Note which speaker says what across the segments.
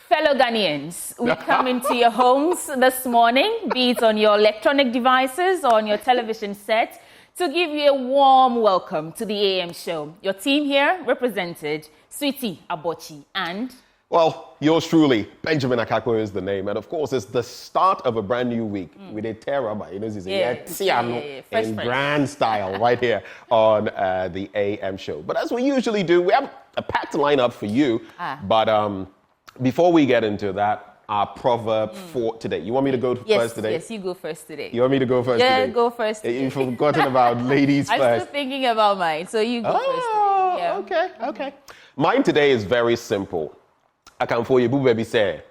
Speaker 1: Fellow Ghanaians, we come into your homes this morning, be it on your electronic devices or on your television set, to give you a warm welcome to the AM show. Your team here represented Sweetie Abochi and...
Speaker 2: Well, yours truly, Benjamin Akakpo is the name. And of course, it's the start of a brand new week. We did Teraba, you know, in grand style right here on the AM show. But as we usually do, we have a packed lineup for you. But before we get into that, our proverb for today. You want me to go first today?
Speaker 1: Yes, you go first today.
Speaker 2: You want me to go first today?
Speaker 1: Yeah, go first today.
Speaker 2: You've forgotten about ladies first.
Speaker 1: I'm still thinking about mine, so you go first today. Yeah.
Speaker 2: Okay. Mine today is very simple. I can for you, baby say,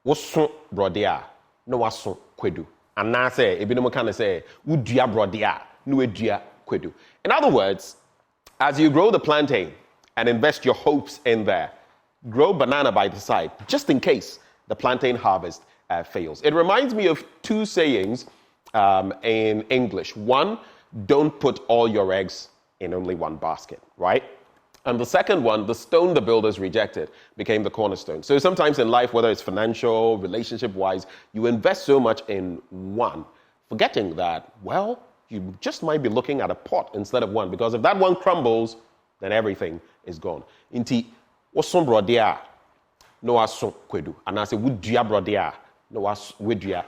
Speaker 2: "What's brodia? No, what's kwedu?" And now say, if you don't kind of say, "Udia brodia? No, udia kwedu." In other words, as you grow the plantain and invest your hopes in there, grow banana by the side, just in case the plantain harvest fails. It reminds me of two sayings in English. One, don't put all your eggs in only one basket, right? And the second one, the stone the builders rejected became the cornerstone. So sometimes in life, whether it's financial, relationship-wise, you invest so much in one, forgetting that, well, you just might be looking at a pot instead of one, because if that one crumbles, then everything is gone. Inti, wasun brodia, no wasun kwedu. And I say, wudua brodia, no wudua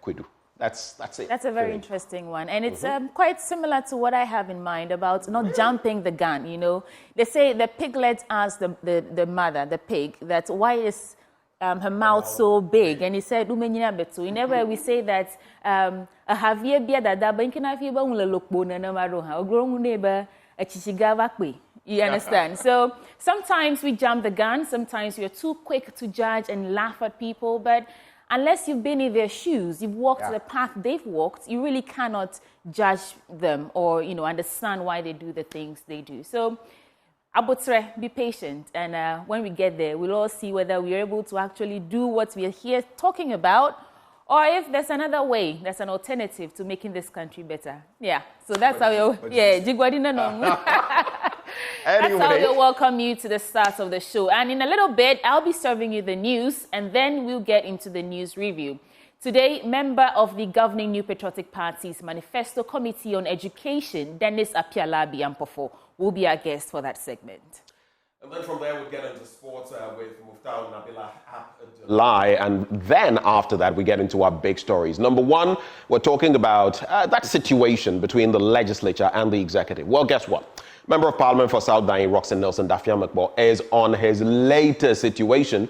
Speaker 2: kwedu. That's it.
Speaker 1: That's a very interesting one. And it's quite similar to what I have in mind about not jumping the gun, you know. They say the piglet asked the mother, the pig, that why is her mouth so big? And he said, whenever we say that, you understand? So sometimes we jump the gun, sometimes we are too quick to judge and laugh at people, but unless you've been in their shoes, you've walked the path they've walked, you really cannot judge them or, you know, understand why they do the things they do. So, Abotre, be patient. And when we get there, we'll all see whether we're able to actually do what we're here talking about, or if there's another way, there's an alternative to making this country better. Yeah, so that's how you'll... Yeah, That's how we'll welcome you to the start of the show. And in a little bit, I'll be serving you the news, and then we'll get into the news review. Today, member of the governing New Patriotic Party's Manifesto Committee on Education, Dennis Dafeamekpor, will be our guest for that segment.
Speaker 2: And then from there, we'll get into sports with Muftau Nabila Abdullahi. And then after that, we get into our big stories. Number one, we're talking about that situation between the legislature and the executive. Well, guess what? Member of Parliament for South Dine, Roxanne Nelson Dafeamekpor, is on his latest situation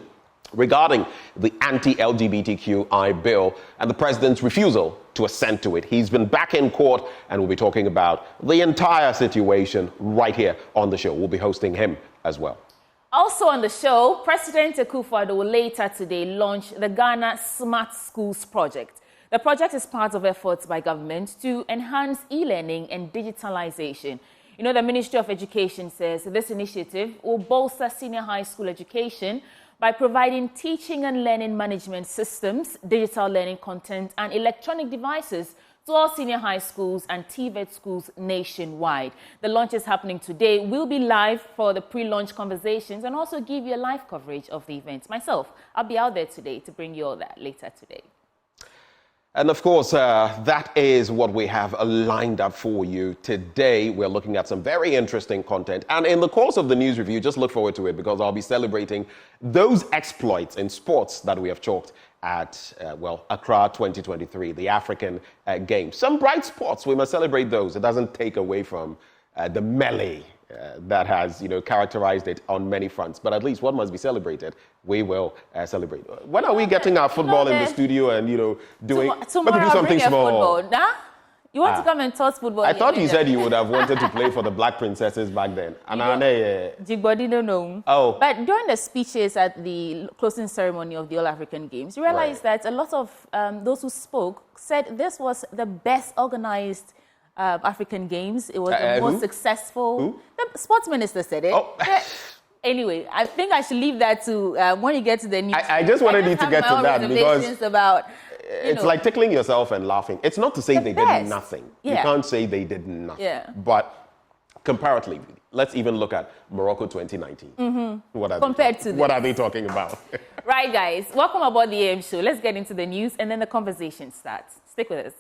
Speaker 2: regarding the Anti-LGBTQ+Bill and the president's refusal to assent to it. He's been back in court, and we'll be talking about the entire situation right here on the show. We'll be hosting him as well.
Speaker 1: Also on the show, President Akufo-Addo will later today launch the Ghana Smart Schools project. The project is part of efforts by government to enhance e-learning and digitalization. You know, the Ministry of Education says this initiative will bolster senior high school education by providing teaching and learning management systems, digital learning content, and electronic devices to all senior high schools and TVET schools nationwide. The launch is happening today. We'll be live for the pre-launch conversations and also give you a live coverage of the event. Myself, I'll be out there today to bring you all that later today.
Speaker 2: And of course, that is what we have lined up for you today. We're looking at some very interesting content. And in the course of the news review, just look forward to it, because I'll be celebrating those exploits in sports that we have chalked at, Accra 2023, the African Games. Some bright spots, we must celebrate those. It doesn't take away from the melee that has, characterized it on many fronts. But at least what must be celebrated, we will celebrate. When are we getting our football in the studio and, doing...
Speaker 1: Tomorrow
Speaker 2: do something small.
Speaker 1: Football. Nah? You want to come and toss football?
Speaker 2: I thought you said you would have wanted to play for the Black Princesses back then.
Speaker 1: Jigbodi don't know.
Speaker 2: Oh.
Speaker 1: But during the speeches at the closing ceremony of the All-African Games, you realized that a lot of those who spoke said this was the best organized African Games. It was the most successful.
Speaker 2: Who?
Speaker 1: The sports minister said it.
Speaker 2: Oh.
Speaker 1: Anyway, I think I should leave that to when you get to the news.
Speaker 2: I just wanted you to get to that, because
Speaker 1: about,
Speaker 2: it's like tickling yourself and laughing. It's not to say they did nothing.
Speaker 1: Yeah.
Speaker 2: You can't say they did nothing.
Speaker 1: Yeah.
Speaker 2: But comparatively. Let's even look at Morocco 2019. What are they talking about?
Speaker 1: Right, guys. Welcome aboard the AM show. Let's get into the news and then the conversation starts. Stick with us.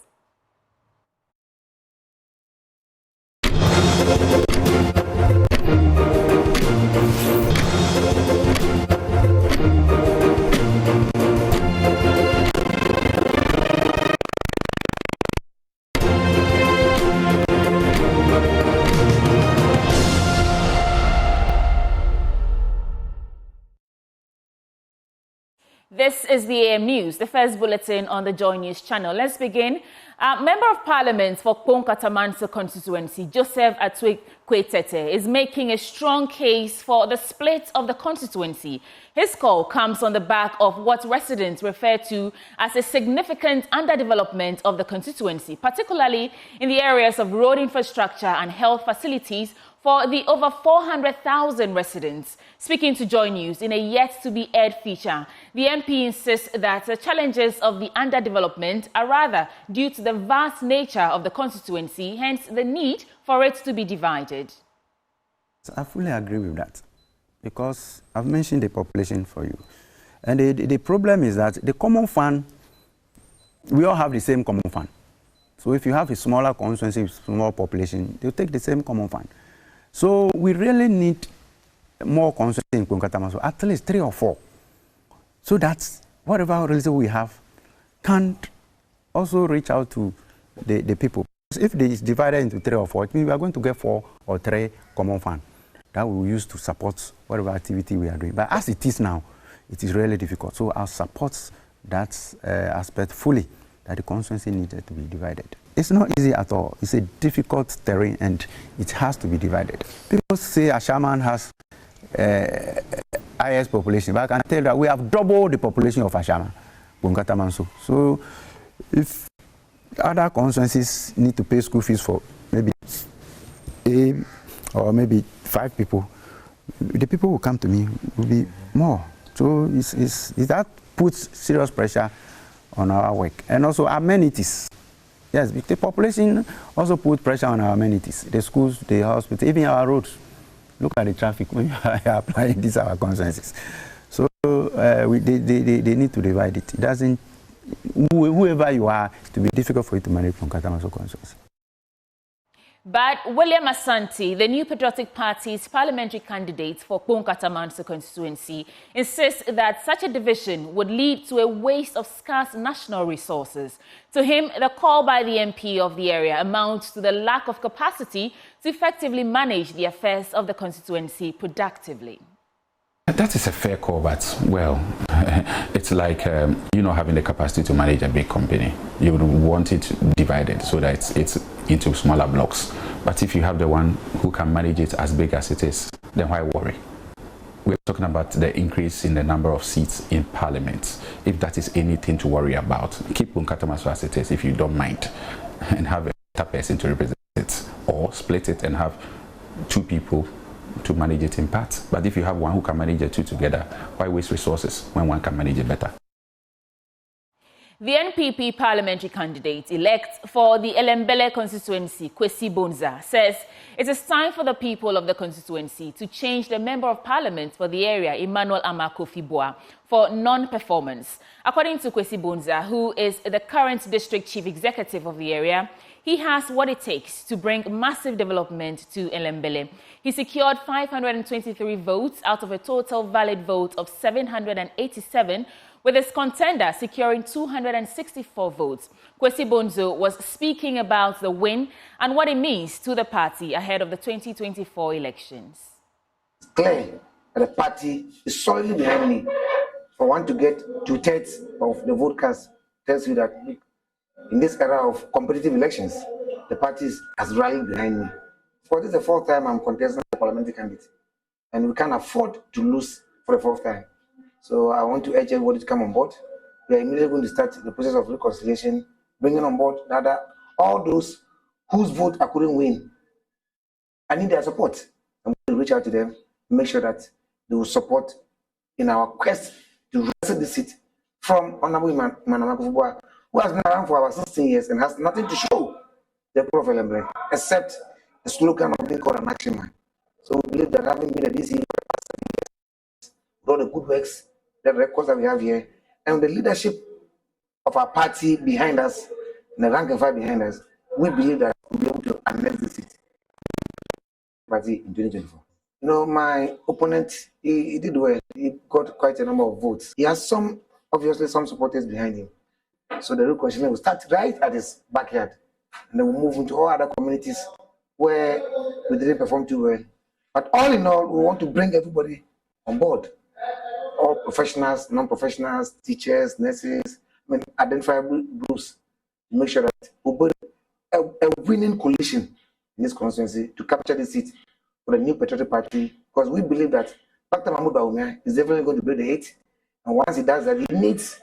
Speaker 1: This is the AM News, the first bulletin on the Joy News channel. Let's begin. Member of Parliament for Kpong-Katamanso constituency, Joseph Atwekwe-Tete, is making a strong case for the split of the constituency. His call comes on the back of what residents refer to as a significant underdevelopment of the constituency, particularly in the areas of road infrastructure and health facilities for the over 400,000 residents. Speaking to Joy News in a yet-to-be-aired feature, the MP insists that the challenges of the underdevelopment are rather due to the vast nature of the constituency, hence the need for it to be divided.
Speaker 3: I fully agree with that, because I've mentioned the population for you. And the problem is that the common fund, we all have the same common fund. So if you have a smaller constituency with small population, they'll take the same common fund. So we really need more constituency in Kpong-Katamanso, at least 3 or 4. So that whatever reason we have can also reach out to the people. If it is divided into 3 or 4, it means we are going to get 4 or 3 common fund that we will use to support whatever activity we are doing. But as it is now, it is really difficult. So I'll support that aspect fully, that the constituency needed to be divided. It's not easy at all. It's a difficult terrain and it has to be divided. People say Ashaman has highest population, but I can tell you that we have double the population of Ashaman, Kpong-Katamanso. So if other constituencies need to pay school fees for maybe 8 or maybe 5 people, the people who come to me will be more. So that puts serious pressure on our work. And also amenities. Yes, the population also put pressure on our amenities, the schools, the hospitals, even our roads. Look at the traffic when you are applying these our consensus. So they need to divide it. It doesn't, whoever you are, it will be difficult for you to manage Kpong-Katamanso consensus.
Speaker 1: But William Asante, the New Patriotic Party's parliamentary candidate for Kpong-Katamanso constituency, insists that such a division would lead to a waste of scarce national resources. To him, the call by the MP of the area amounts to the lack of capacity to effectively manage the affairs of the constituency productively.
Speaker 4: That is a fair call, but, well, it's like, having the capacity to manage a big company. You would want it divided so that it's into smaller blocks. But if you have the one who can manage it as big as it is, then why worry? We're talking about the increase in the number of seats in Parliament. If that is anything to worry about, keep Kpong-Katamanso as it is if you don't mind, and have a better person to represent it, or split it and have 2 people to manage it in parts. But if you have one who can manage the 2 together, why waste resources when one can manage it better?
Speaker 1: The NPP parliamentary candidate-elect for the Elembele constituency, Kwesi Bonza, says it is time for the people of the constituency to change the Member of Parliament for the area, Emmanuel Amakofi-Boa, for non-performance. According to Kwesi Bonza, who is the current district chief executive of the area, he has what it takes to bring massive development to Elembele. He secured 523 votes out of a total valid vote of 787, with his contender securing 264 votes. Kwesi Bonzo was speaking about the win and what it means to the party ahead of the 2024 elections.
Speaker 5: It's clear that the party is solidly behind me. For one to get 2/3 of the vote cast tells you that in this era of competitive elections, the party has rallied behind me. For this is the 4th time I'm contesting the parliamentary candidate, and we can't afford to lose for the 4th time. So I want to urge everybody to come on board. We are immediately going to start the process of reconciliation, bringing on board all those whose vote I couldn't win. I need their support. I'm going to reach out to them, make sure that they will support in our quest to wrestle the seat from Honorable Amakofi-Boa, who has been around for about 16 years and has nothing to show the people of Elembele, except a slogan of being called an action man. So we believe that having been a DC, with all the good works, the records that we have here, and the leadership of our party behind us, and the rank and file behind us, we believe that we'll be able to annex the seat party in 2024. You know, my opponent, he did well. He got quite a number of votes. He has obviously some supporters behind him. So the reconciliation will start right at his backyard, and then we'll move into all other communities where we didn't perform too well. But all in all, we want to bring everybody on board. All professionals, non-professionals, teachers, nurses, identifiable groups, to make sure that we build a winning coalition in this constituency to capture the seat for the new patriotic party, because we believe that Dr. Mahmoud Bawumia is definitely going to build the 8, and once he does that, he needs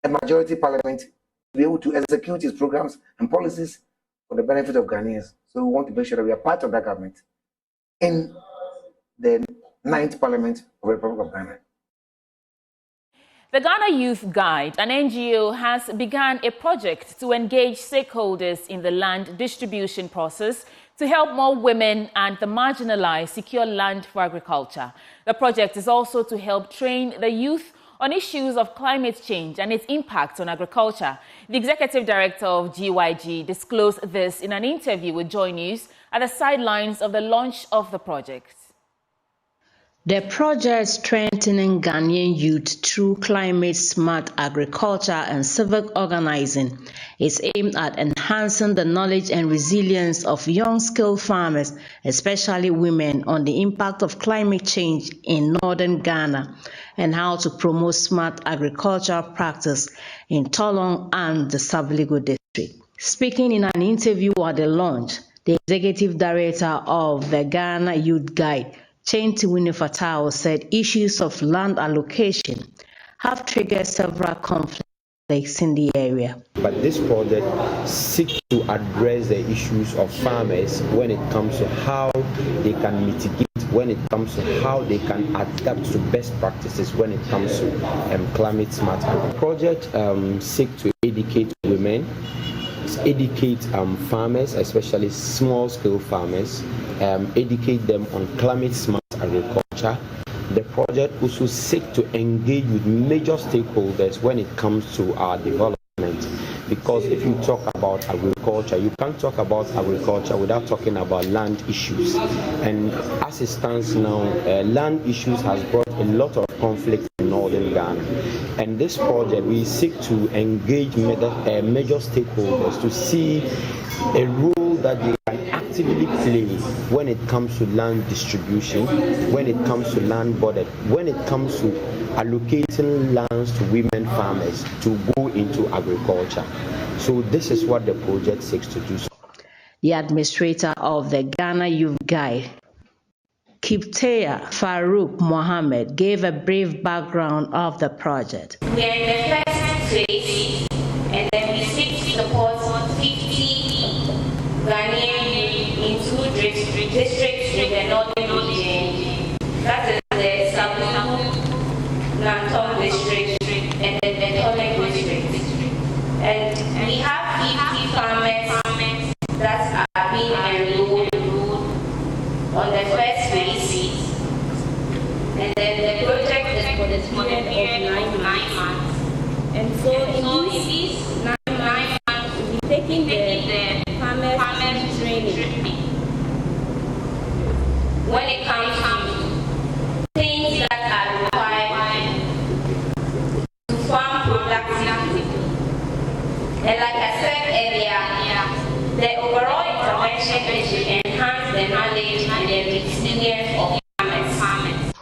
Speaker 5: a majority parliament to be able to execute his programs and policies for the benefit of Ghanaians. So we want to make sure that we are part of that government in the 9th Parliament of the Republic of Ghana.
Speaker 1: The Ghana Youth Guide, an NGO, has begun a project to engage stakeholders in the land distribution process to help more women and the marginalized secure land for agriculture. The project is also to help train the youth on issues of climate change and its impact on agriculture. The executive director of GYG disclosed this in an interview with Joy News at the sidelines of the launch of the project.
Speaker 6: The project strengthening Ghanaian youth through climate-smart agriculture and civic organizing is aimed at enhancing the knowledge and resilience of young skilled farmers, especially women, on the impact of climate change in northern Ghana and how to promote smart agricultural practice in Tolong and the Sabaligo district. Speaking in an interview at the launch, the executive director of the Ghana Youth Guide, Chainti Winifatao, said issues of land allocation have triggered several conflicts in the area.
Speaker 7: But this project seeks to address the issues of farmers when it comes to how they can mitigate, when it comes to how they can adapt to best practices when it comes to climate smart. The project seeks to educate women, educate farmers, especially small-scale farmers, educate them on climate-smart agriculture. The project also seeks to engage with major stakeholders when it comes to our development. Because if you talk about agriculture, you can't talk about agriculture without talking about land issues. And as it stands now, land issues has brought a lot of conflict in northern Ghana. And this project, we seek to engage major stakeholders to see a role that they can actively play when it comes to land distribution, when it comes to land border, when it comes to allocating lands to women farmers to go into agriculture. So this is what the project seeks to do.
Speaker 6: The administrator of the Ghana Youth Guide, Kipteya Farouk Mohammed, gave a brief background of the project.
Speaker 8: We are in the first phase, and then we seek to support 50 Ghanaian youth in 2 districts in the northern region. That is the Sabaligo district and the Tolong district. And we have 50 farmers that are being enrolled on the first phase. And then the project is for the period of 9 months. And so in these 9 months, we'll be taking the farmers training. When it comes to things that are required to farm productivity. And like I said earlier, the overall intervention is to enhance the knowledge and the resilience of farmers.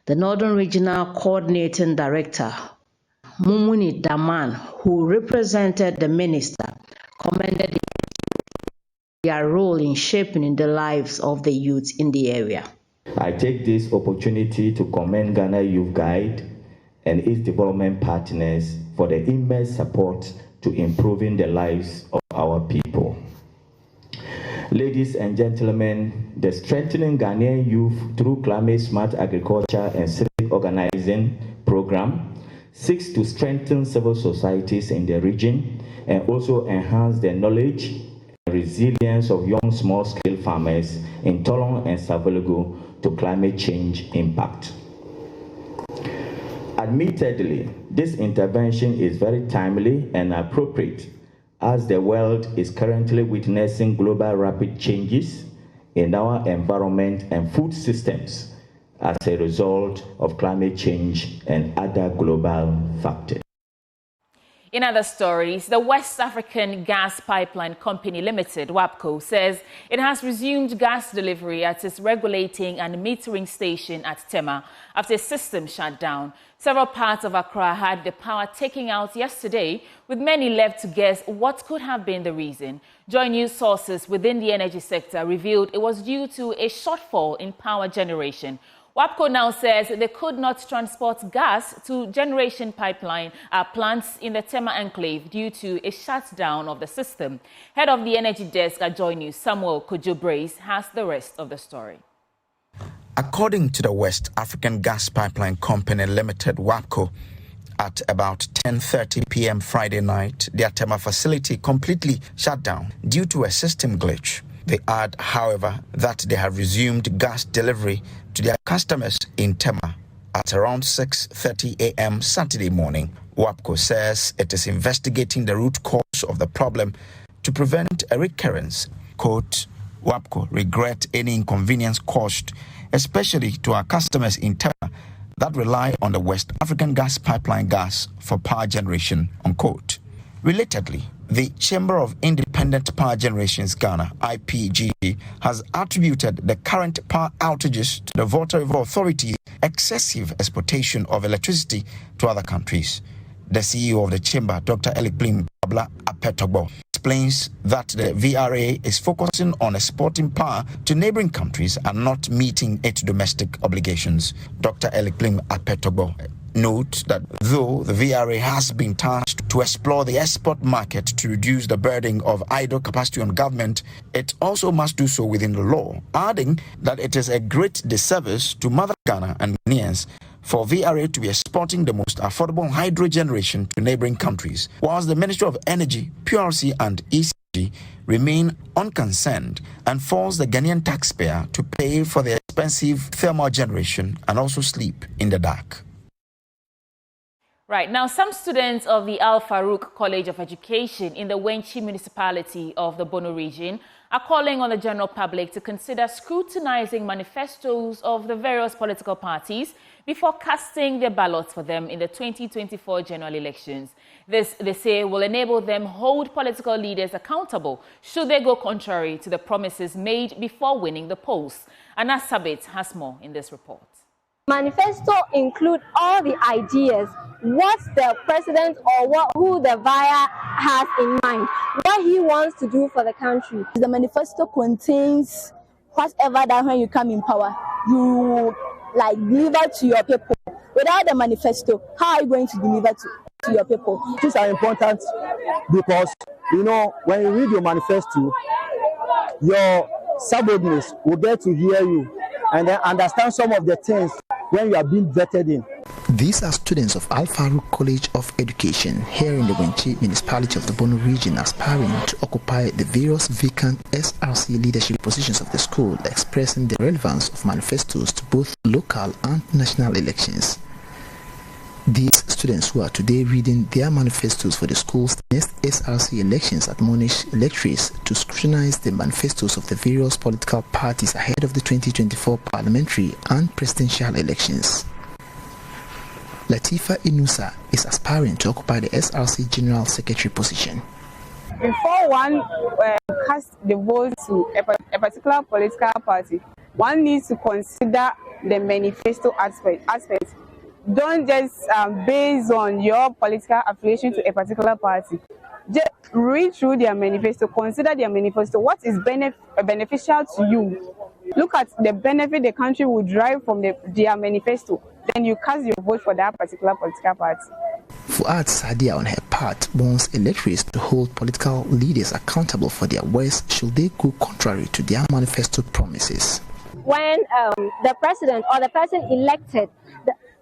Speaker 6: The Northern Regional Coordinating Director, Mumuni Daman, who represented the minister, commended their role in shaping the lives of the youth in the area.
Speaker 9: I take this opportunity to commend Ghana Youth Guide and its development partners for the immense support to improving the lives of our people. Ladies and gentlemen, the Strengthening Ghanaian Youth Through Climate Smart Agriculture and Civic Organizing program seeks to strengthen civil societies in the region and also enhance their knowledge and resilience of young small-scale farmers in Tolong and Savologo to climate change impact. Admittedly, this intervention is very timely and appropriate as the world is currently witnessing global rapid changes in our environment and food systems as a result of climate change and other global factors.
Speaker 1: In other stories, the West African Gas Pipeline Company Limited, WAPCO, says it has resumed gas delivery at its regulating and metering station at Tema after a system shut down. Several parts of Accra had the power taken out yesterday, with many left to guess what could have been the reason. Joy News sources within the energy sector revealed it was due to a shortfall in power generation. WAPCO now says they could not transport gas to generation pipeline plants in the Tema enclave due to a shutdown of the system. Head of the energy desk at Joy News, Samuel Kojo-Brace, has the rest of the story.
Speaker 10: According to the West African Gas Pipeline Company Limited, WAPCO, at about 10:30 p.m. Friday night, their Tema facility completely shut down due to a system glitch. They add, however, that they have resumed gas delivery to their customers in Tema at around 6:30 a.m. Saturday morning. WAPCO says it is investigating the root cause of the problem to prevent a recurrence. Quote, WAPCO regret any inconvenience caused, especially to our customers in Tema that rely on the West African Gas Pipeline gas for power generation, unquote. Relatedly, the Chamber of Independent Power Generations Ghana, IPGG, has attributed the current power outages to the Volta River Authority's excessive exportation of electricity to other countries. The CEO of the chamber, Dr. Dafeamekpor, explains that the VRA is focusing on exporting power to neighboring countries and not meeting its domestic obligations. Dr. Dafeamekpor note that though the VRA has been tasked to explore the export market to reduce the burden of idle capacity on government, it also must do so within the law, adding that it is a great disservice to Mother Ghana and Ghanaians for VRA to be exporting the most affordable hydro generation to neighboring countries, whilst the Ministry of Energy, PRC and ECG remain unconcerned and force the Ghanaian taxpayer to pay for the expensive thermal generation and also sleep in the dark.
Speaker 1: Right, now some students of the Al Farouk College of Education in the Wenchi municipality of the Bono region are calling on the general public to consider scrutinizing manifestos of the various political parties before casting their ballots for them in the 2024 general elections. This, they say, will enable them hold political leaders accountable should they go contrary to the promises made before winning the polls. Anas Sabit has more in this report.
Speaker 11: Manifesto include all the ideas, what the president or who the buyer has in mind, what he wants to do for the country.
Speaker 12: The manifesto contains whatever that when you come in power, you deliver to your people. Without the manifesto, how are you going to deliver to your people?
Speaker 13: These are important because, when you read your manifesto, your subordinates will get to hear you and then understand some of the things when you are being vetted in.
Speaker 14: These are students of Al Farouk College of Education here in the Wenchi municipality of the Bono region aspiring to occupy the various vacant SRC leadership positions of the school, expressing the relevance of manifestos to both local and national elections. These students who are today reading their manifestos for the school's next SRC elections admonish electors to scrutinize the manifestos of the various political parties ahead of the 2024 parliamentary and presidential elections. Latifa Inusa is aspiring to occupy the SRC General Secretary position.
Speaker 15: Before one casts the vote to a particular political party, one needs to consider the manifesto aspect. Don't just base on your political affiliation to a particular party. Just read through their manifesto, consider their manifesto. What is beneficial to you? Look at the benefit the country will derive from their manifesto. Then you cast your vote for that particular political party.
Speaker 14: Fuad Sadia, on her part, wants electors to hold political leaders accountable for their words should they go contrary to their manifesto promises.
Speaker 11: When the president or the person elected,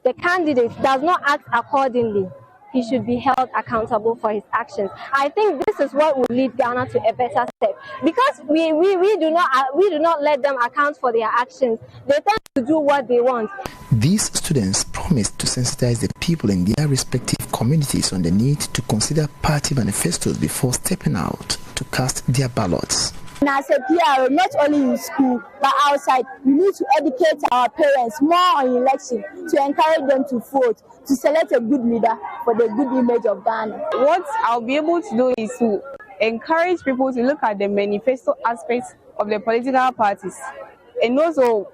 Speaker 11: the candidate does not act accordingly, he should be held accountable for his actions. I think this is what will lead Ghana to a better step, because we do not let them account for their actions. They tend to do what they want.
Speaker 14: These students promised to sensitize the people in their respective communities on the need to consider party manifestos before stepping out to cast their ballots.
Speaker 12: And as a PR, not only in school but outside, we need to educate our parents more on election to encourage them to vote, to select a good leader for the good image of Ghana.
Speaker 15: What I'll be able to do is to encourage people to look at the manifesto aspects of the political parties, and also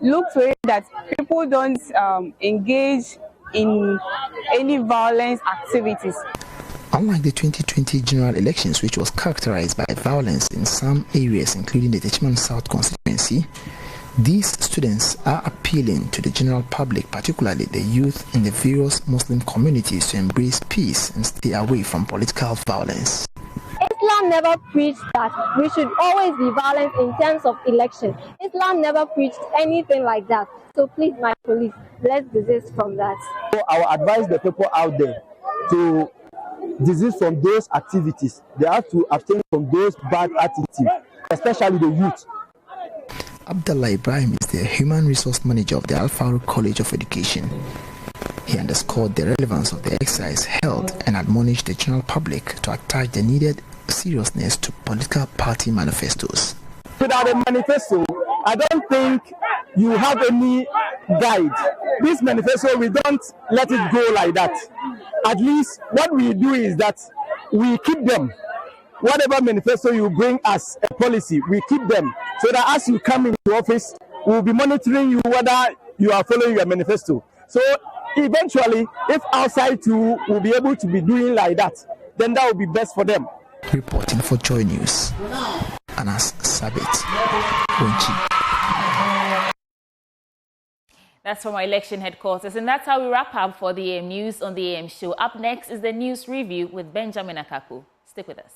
Speaker 15: look to it that people don't engage in any violence activities.
Speaker 14: Unlike the 2020 general elections, which was characterized by violence in some areas, including the Techiman South constituency, these students are appealing to the general public, particularly the youth in the various Muslim communities, to embrace peace and stay away from political violence.
Speaker 11: Islam never preached that we should always be violent in terms of election. Islam never preached anything like that. So please, my police, let's desist from that.
Speaker 13: So I will advise the people out there to desist from those activities. They have to abstain from those bad attitudes, especially the youth.
Speaker 14: Abdullah Ibrahim is the Human Resource Manager of the Al-Faruq College of Education. He underscored the relevance of the exercise held and admonished the general public to attach the needed seriousness to political party manifestos.
Speaker 13: Without a manifesto, I don't think you have any guide. This manifesto, we don't let it go like that. At least what we do is that we keep them. Whatever manifesto you bring as a policy, we keep them, so that as you come into office, we'll be monitoring you whether you are following your manifesto. So eventually, if outside too will be able to be doing like that, then that will be best for them.
Speaker 14: Reporting for Joy News, Anas Sabit, Wenchi.
Speaker 1: That's from our election headquarters, and that's how we wrap up for the AM News on the AM Show. Up next is the news review with Benjamin Akaku. Stick with us.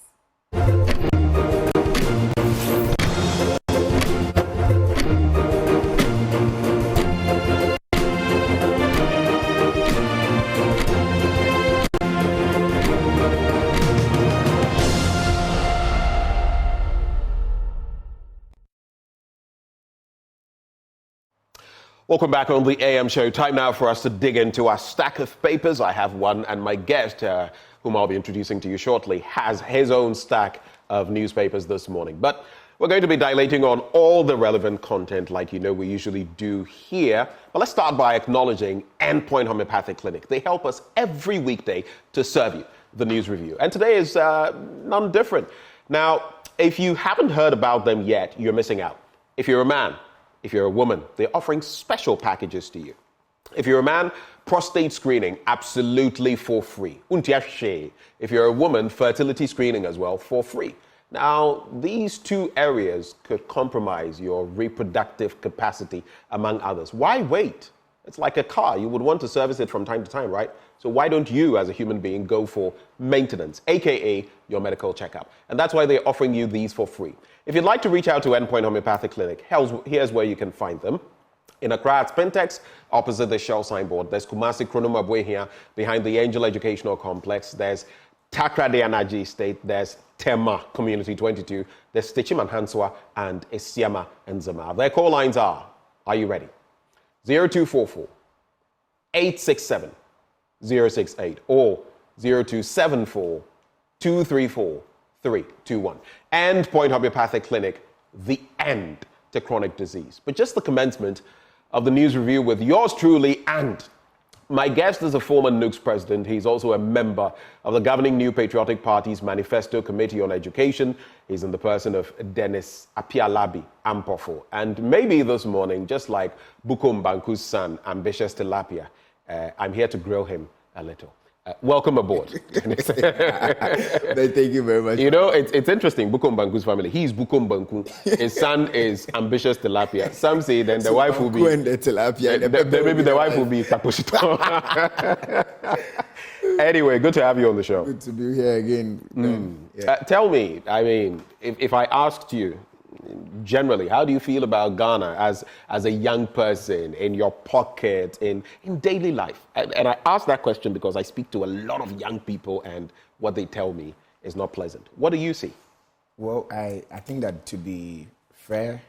Speaker 2: Welcome back on the AM Show. Time now for us to dig into our stack of papers. I have one, and my guest, whom I'll be introducing to you shortly, has his own stack of newspapers this morning. But we're going to be dilating on all the relevant content like you know we usually do here. But let's start by acknowledging Endpoint Homeopathic Clinic. They help us every weekday to serve you the news review. And today is none different. Now, if you haven't heard about them yet, you're missing out. If you're a man, if you're a woman, they're offering special packages to you. If you're a man, prostate screening absolutely for free. If you're a woman, fertility screening as well for free. Now, these two areas could compromise your reproductive capacity, among others. Why wait? It's like a car. You would want to service it from time to time, right? So why don't you, as a human being, go for maintenance, aka your medical checkup? And that's why they're offering you these for free. If you'd like to reach out to Endpoint Homeopathic Clinic, here's where you can find them. In Accra at Spintex, opposite the Shell signboard. There's Kumasi Kronumabwe here, behind the Angel Educational Complex. There's Takrade Anaji Estate. There's Tema Community 22. There's Stichim and Hanswa, and Esiama and Zama. Their call lines are you ready? 0244 867 068 or 0274 234 321. Endpoint Homeopathic Clinic, the end to chronic disease. But just the commencement of the news review with yours truly, and my guest is a former NUCS president. He's also a member of the governing New Patriotic Party's Manifesto Committee on Education. He's in the person of Dennis Apialabi Ampofo. And maybe this morning, just like Bukom Banku's son, Ambitious Tilapia, I'm here to grill him a little. Welcome aboard.
Speaker 16: Thank you very much.
Speaker 2: You know, it's interesting, Bukom Banku's family. He's Bukom Banku. His son is Ambitious Tilapia. Some say then the wife will be...
Speaker 16: And the tilapia.
Speaker 2: Maybe the wife will be Tapushito. Anyway, good to have you on the show.
Speaker 16: Good to be here again.
Speaker 2: Tell me, I mean, if I asked you, generally, how do you feel about Ghana as a young person, in your pocket, in daily life? And I ask that question because I speak to a lot of young people, and what they tell me is not pleasant. What do you see?
Speaker 17: Well, I think that, to be fair,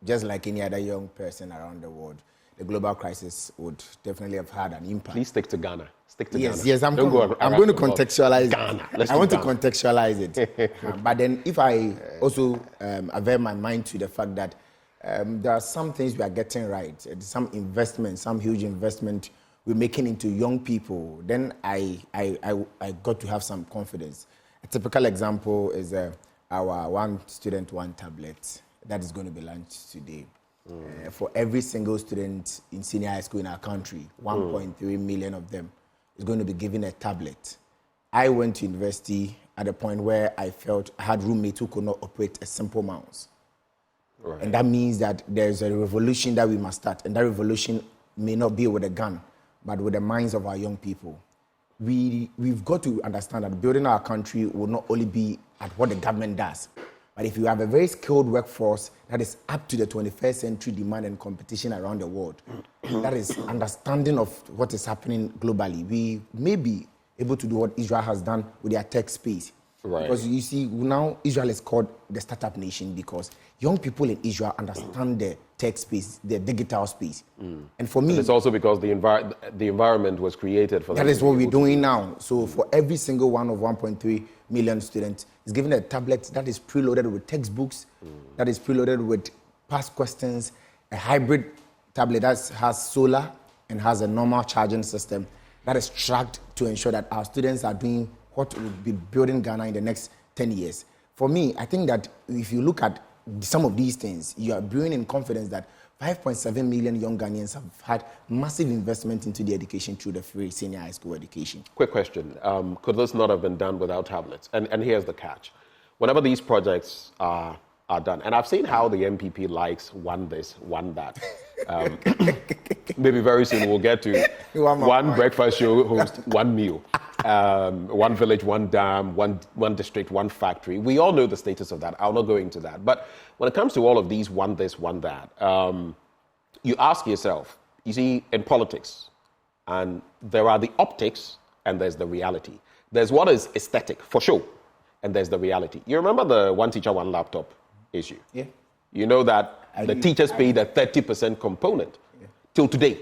Speaker 17: just like any other young person around the world, the global crisis would definitely have had an impact.
Speaker 2: Please stick to Ghana. Stick to
Speaker 17: Ghana.
Speaker 2: Yes,
Speaker 17: I'm going to contextualize
Speaker 2: Ghana.
Speaker 17: I want to contextualize it. But then if I also avert my mind to the fact that there are some things we are getting right, some investment, some huge investment we're making into young people, then I got to have some confidence. A typical example is our one student, one tablet that is going to be launched today. For every single student in senior high school in our country, 1.3 million of them is going to be given a tablet. I went to university at a point where I felt I had roommates who could not operate a simple mouse. Right. And that means that there's a revolution that we must start. And that revolution may not be with a gun, but with the minds of our young people. We've got to understand that building our country will not only be at what the government does, but if you have a very skilled workforce that is up to the 21st century demand and competition around the world, that is understanding of what is happening globally, we may be able to do what Israel has done with their tech space. Right. Because you see, now Israel is called the startup nation because young people in Israel understand the tech space, the digital space. And for me...
Speaker 2: And it's also because the environment was created for that.
Speaker 17: That is what we're doing now. So for every single one of 1.3 million students is given a tablet that is preloaded with textbooks, that is preloaded with past questions, a hybrid tablet that has solar and has a normal charging system that is tracked to ensure that our students are doing what will be building Ghana in the next 10 years. For me, I think that if you look at some of these things, you are brewing in confidence that 5.7 million young Ghanaians have had massive investment into the education through the free senior high school education.
Speaker 2: Quick question. Could this not have been done without tablets? And here's the catch. Whenever these projects are done, and I've seen how the MPP likes one this, one that. Maybe very soon we'll get to one breakfast show host, one meal. One village, one dam, one district, one factory. We all know the status of that. I'll not go into that. But when it comes to all of these one this, one that, you ask yourself, you see, in politics, and there are the optics and there's the reality. There's what is aesthetic, for sure, and there's the reality. You remember the one teacher, one laptop issue? Yeah. You know that the teachers paid a 30% component. Till today.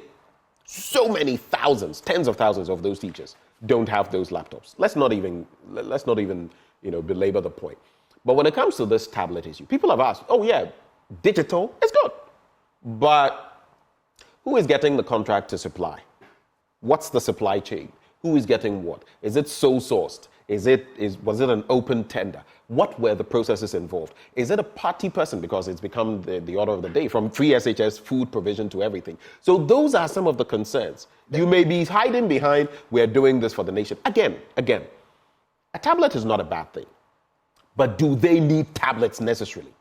Speaker 2: So many thousands, tens of thousands of those teachers don't have those laptops. Let's not even belabor the point. But when it comes to this tablet issue, people have asked, oh yeah, digital is good. But who is getting the contract to supply? What's the supply chain? Who is getting what? Is it sole sourced? Was it an open tender? What were the processes involved? Is it a party person? Because it's become the order of the day, from free SHS, food provision to everything. So those are some of the concerns. You may be hiding behind, we're doing this for the nation. Again, a tablet is not a bad thing. But do they need tablets necessarily?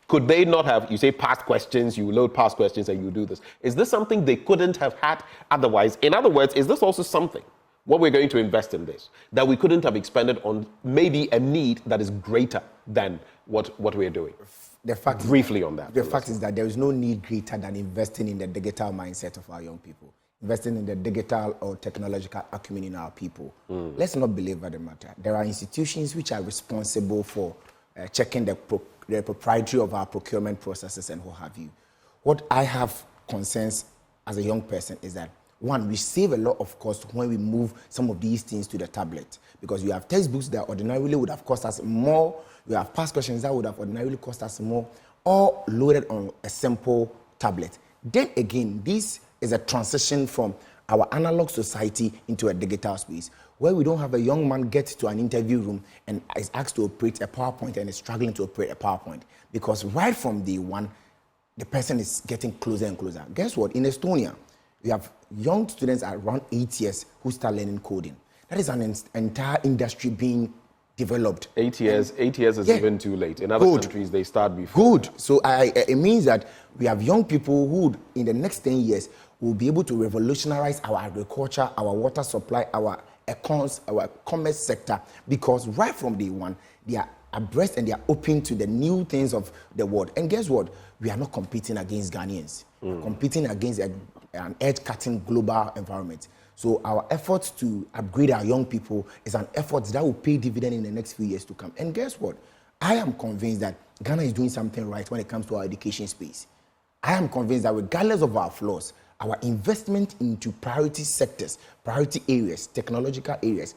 Speaker 2: Could they not have, you say past questions, you load past questions and you do this. Is this something they couldn't have had otherwise? In other words, is this also something, what we're going to invest in this, that we couldn't have expended on maybe a need that is greater than what we're doing? The fact is that there is no need greater than investing in the digital mindset of our young people, investing in the digital or technological acumen in our people. Let's not belabor the matter. There are institutions which are responsible for checking the propriety of our procurement processes and what have you. What I have concerns as a young person is that, one, we save a lot of cost when we move some of these things to the tablet, because you have textbooks that ordinarily would have cost us more, you have past questions that would have ordinarily cost us more, all loaded on a simple tablet. Then again, this is a transition from our analog society into a digital space, where we don't have a young man get to an interview room and is asked to operate a PowerPoint and is struggling to operate a PowerPoint, because right from day one, the person is getting closer and closer. Guess what? In Estonia, we have young students at around 8 years who start learning coding. That is an entire industry being developed. 8 years is even too late. In other countries, they start before. Good. So it means that we have young people who, in the next 10 years, will be able to revolutionize our agriculture, our water supply, our
Speaker 17: our commerce sector, because right from day one, they are abreast and they are open to the new things of the world. And guess what? We are not competing against Ghanaians. We're competing against an edge-cutting global environment. So our efforts to upgrade our young people is an effort that will pay dividend in the next few years to come. And guess what? I am convinced that Ghana is doing something right when it comes to our education space. I am convinced that regardless of our flaws, our investment into priority sectors, priority areas, technological areas,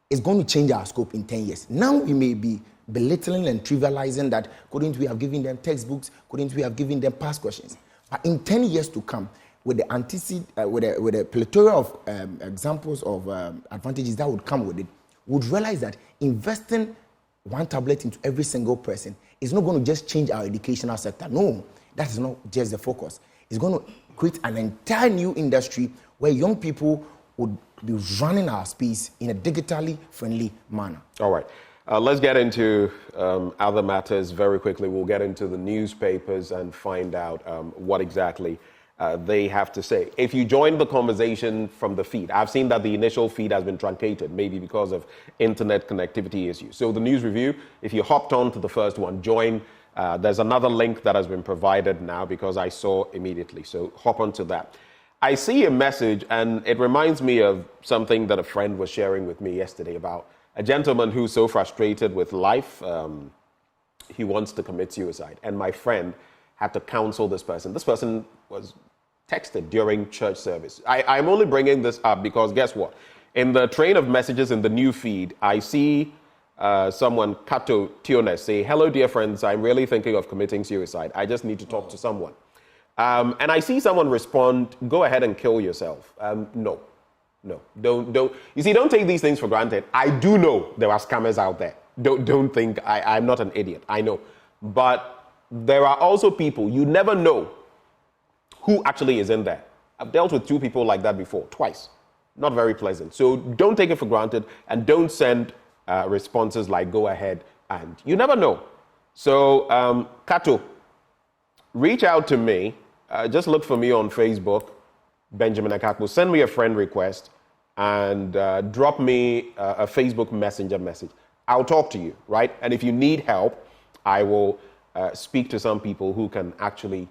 Speaker 17: is going to change our scope in 10 years. Now we may be belittling and trivializing that, couldn't we have given them textbooks, couldn't we have given them past questions? But in 10 years to come, with the plethora of examples of advantages that would come with it, would realize that investing one tablet into every single person is not going to just change our educational sector. No, that is not just the focus. It's going to create an entire new industry where young people would be running our space in a digitally friendly manner.
Speaker 2: All right. Let's get into other matters very quickly. We'll get into the newspapers and find out what exactly they have to say. If you joined the conversation from the feed, I've seen that the initial feed has been truncated, maybe because of internet connectivity issues. So the news review, if you hopped on to the first one, join. There's another link that has been provided now because I saw immediately. So hop onto that. I see a message, and it reminds me of something that a friend was sharing with me yesterday about a gentleman who's so frustrated with life, he wants to commit suicide. And my friend had to counsel this person. This person was texted during church service. I'm only bringing this up because guess what? In the train of messages in the new feed, I see someone, Kato Tiones, say, "Hello, dear friends, I'm really thinking of committing suicide. I just need to talk to someone." And I see someone respond, "Go ahead and kill yourself." No, don't. You see, don't take these things for granted. I do know there are scammers out there. Don't think I'm not an idiot. I know. But there are also people, you never know who actually is in there. I've dealt with 2 people like that before, twice. Not very pleasant. So don't take it for granted and don't send responses like "go ahead," and you never know. So, Kato, reach out to me. Just look for me on Facebook, Benjamin Akakpo. Send me a friend request and drop me a Facebook Messenger message. I'll talk to you, right? And if you need help, I will speak to some people who can actually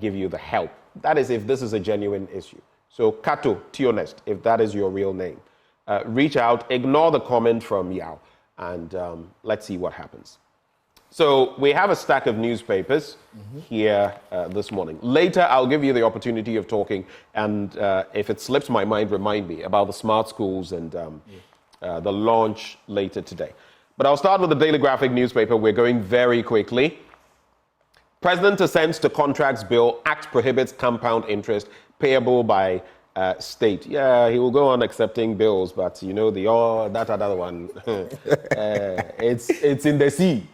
Speaker 2: give you the help. That is if this is a genuine issue. So Kato Tionest, if that is your real name, reach out, ignore the comment from Yao, and let's see what happens. So we have a stack of newspapers here this morning. Later, I'll give you the opportunity of talking, and if it slips my mind, remind me about the smart schools and the launch later today. But I'll start with the Daily Graphic newspaper. We're going very quickly. President assents to contracts bill. Act prohibits compound interest payable by state. Yeah, he will go on accepting bills, but you know that other one. It's in the sea.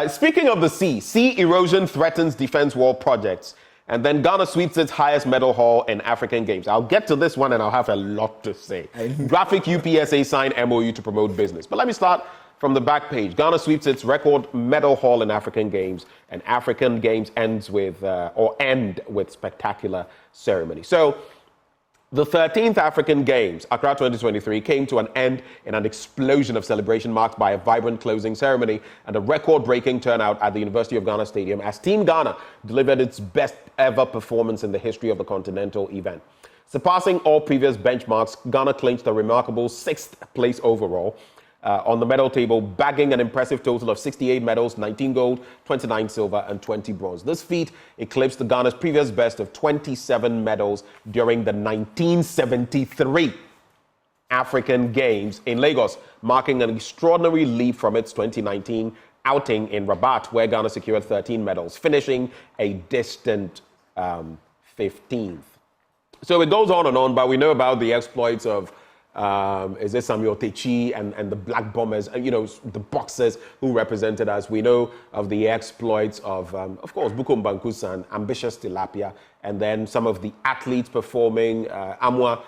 Speaker 2: Speaking of the sea erosion threatens defense wall projects. And then Ghana sweeps its highest medal haul in African Games. I'll get to this one and I'll have a lot to say. Graphic UPSA signed MOU to promote business. But let me start from the back page. Ghana sweeps its record medal haul in African Games. And African Games end with spectacular ceremony. So the 13th African Games, Accra 2023, came to an end in an explosion of celebration marked by a vibrant closing ceremony and a record-breaking turnout at the University of Ghana Stadium as Team Ghana delivered its best ever performance in the history of the continental event. Surpassing all previous benchmarks, Ghana clinched a remarkable 6th place overall on the medal table, bagging an impressive total of 68 medals, 19 gold, 29 silver, and 20 bronze. This feat eclipsed Ghana's previous best of 27 medals during the 1973 African Games in Lagos, marking an extraordinary leap from its 2019 outing in Rabat, where Ghana secured 13 medals, finishing a distant 15th. So it goes on and on, but we know about the exploits of is it Samuel Techi and the Black Bombers, and the boxers who represented us. We know of the exploits of course, Bukom Bankusan, Ambitious Tilapia, and then some of the athletes performing, Amwa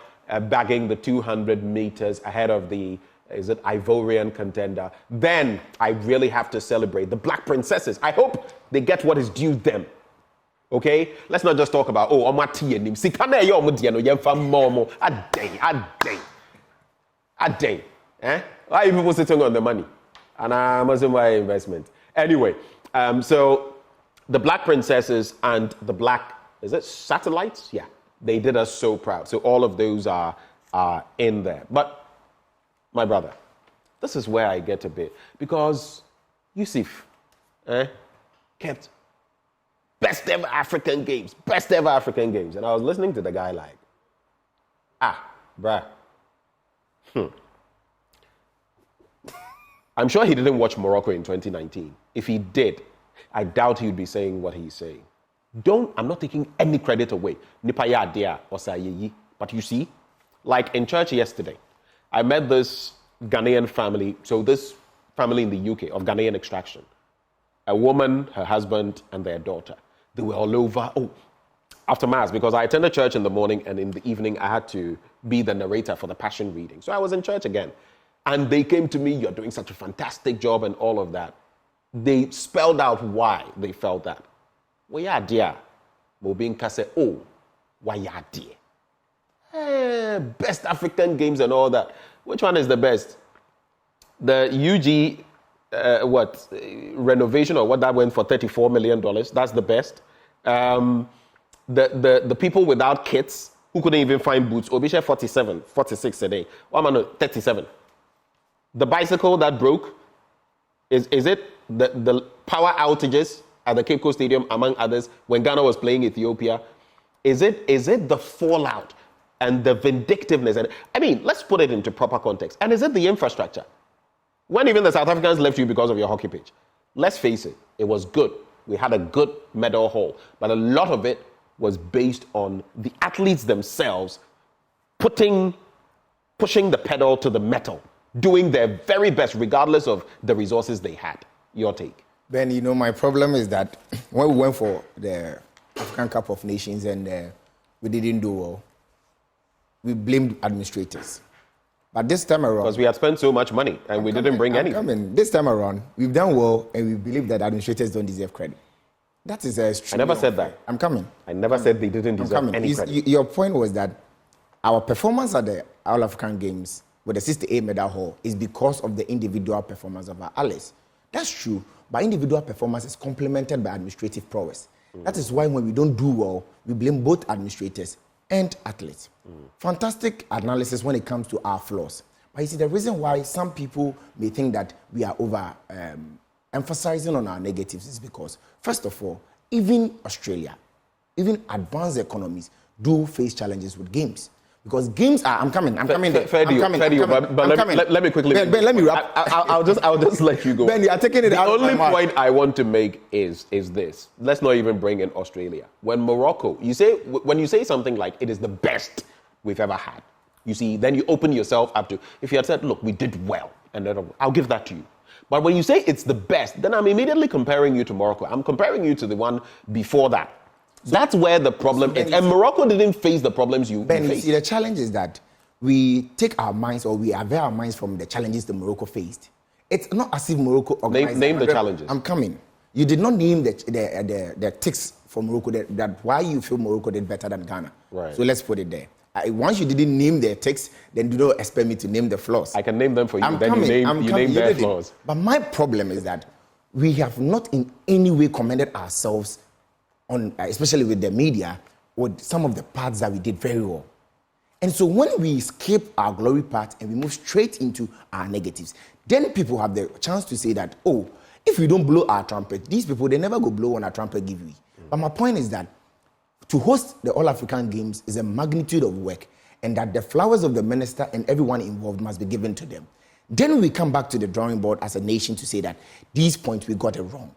Speaker 2: bagging the 200 meters ahead of the Ivorian contender. Then I really have to celebrate the Black Princesses. I hope they get what is due them. Okay, let's not just talk about A day. Eh? Why are you people sitting on the money? And I'm assuming why investment. Anyway, so the Black Princesses and the Black, is it Satellites? Yeah. They did us so proud. So all of those are in there. But, my brother, this is where I get a bit. Because Yusuf kept best ever African games. And I was listening to the guy like, bruh. I'm sure he didn't watch Morocco in 2019. If he did, I doubt he would be saying what he's saying. I'm not taking any credit away. But you see, like in church yesterday, I met this Ghanaian family. So this family in the UK of Ghanaian extraction. A woman, her husband, and their daughter. They were all over. After Mass, because I attended church in the morning and in the evening I had to be the narrator for the Passion reading. So I was in church again. And they came to me, you're doing such a fantastic job and all of that. They spelled out why they felt that. Why dear? Mobinka said, why dear? Best African games and all that. Which one is the best? The UG, renovation or what that went for $34 million. That's the best. The people without kits who couldn't even find boots. Obisha 47, 46 a day. 37. The bicycle that broke, is it the power outages at the Cape Coast Stadium, among others, when Ghana was playing Ethiopia? Is it the fallout and the vindictiveness? And I mean, let's put it into proper context. And is it the infrastructure? When even the South Africans left you because of your hockey pitch. Let's face it, it was good. We had a good medal haul. But a lot of it was based on the athletes themselves pushing the pedal to the metal, doing their very best regardless of the resources they had. Your take?
Speaker 17: Ben, my problem is that when we went for the African Cup of Nations and we didn't do well, we blamed administrators. But this time around...
Speaker 2: Because we had spent so much money and we didn't bring anything.
Speaker 17: This time around, we've done well and we believe that administrators don't deserve credit. That is
Speaker 2: I never said that.
Speaker 17: I'm coming.
Speaker 2: I never said they didn't deserve any credit.
Speaker 17: Your point was that our performance at the All African Games with the 68 medal haul is because of the individual performance of our allies. That's true, but individual performance is complemented by administrative prowess. That is why when we don't do well, we blame both administrators and athletes. Fantastic analysis when it comes to our flaws. But you see, the reason why some people may think that we are emphasizing on our negatives is because, first of all, even Australia, even advanced economies do face challenges with games. Because games are, I'm coming there.
Speaker 2: Let me quickly.
Speaker 17: Ben, let me wrap.
Speaker 2: I'll just let you go.
Speaker 17: Ben, you are taking it out of my mouth.
Speaker 2: The only point I want to make is this. Let's not even bring in Australia. When Morocco, when you say something like it is the best we've ever had, you see, then you open yourself up to, if you had said, look, we did well, and then I'll give that to you. But when you say it's the best, then I'm immediately comparing you to Morocco. I'm comparing you to the one before that. That's where the problem is. And Morocco didn't face the problems you faced.
Speaker 17: See, the challenge is that we take our minds or we avert our minds from the challenges that Morocco faced. It's not as if Morocco organized...
Speaker 2: Name the challenges.
Speaker 17: I'm coming. You did not name the ticks for Morocco that why you feel Morocco did better than Ghana.
Speaker 2: Right.
Speaker 17: So let's put it there. Once you didn't name their ticks, then you don't expect me to name the flaws.
Speaker 2: I can name them for you. You name their flaws.
Speaker 17: But my problem is that we have not in any way commended ourselves on, especially with the media, with some of the parts that we did very well. And so when we skip our glory part and we move straight into our negatives, then people have the chance to say that, if we don't blow our trumpet, these people, they never go blow on our trumpet giveaway. But my point is that to host the All African Games is a magnitude of work, and that the flowers of the minister and everyone involved must be given to them. Then we come back to the drawing board as a nation to say that these points we got it wrong.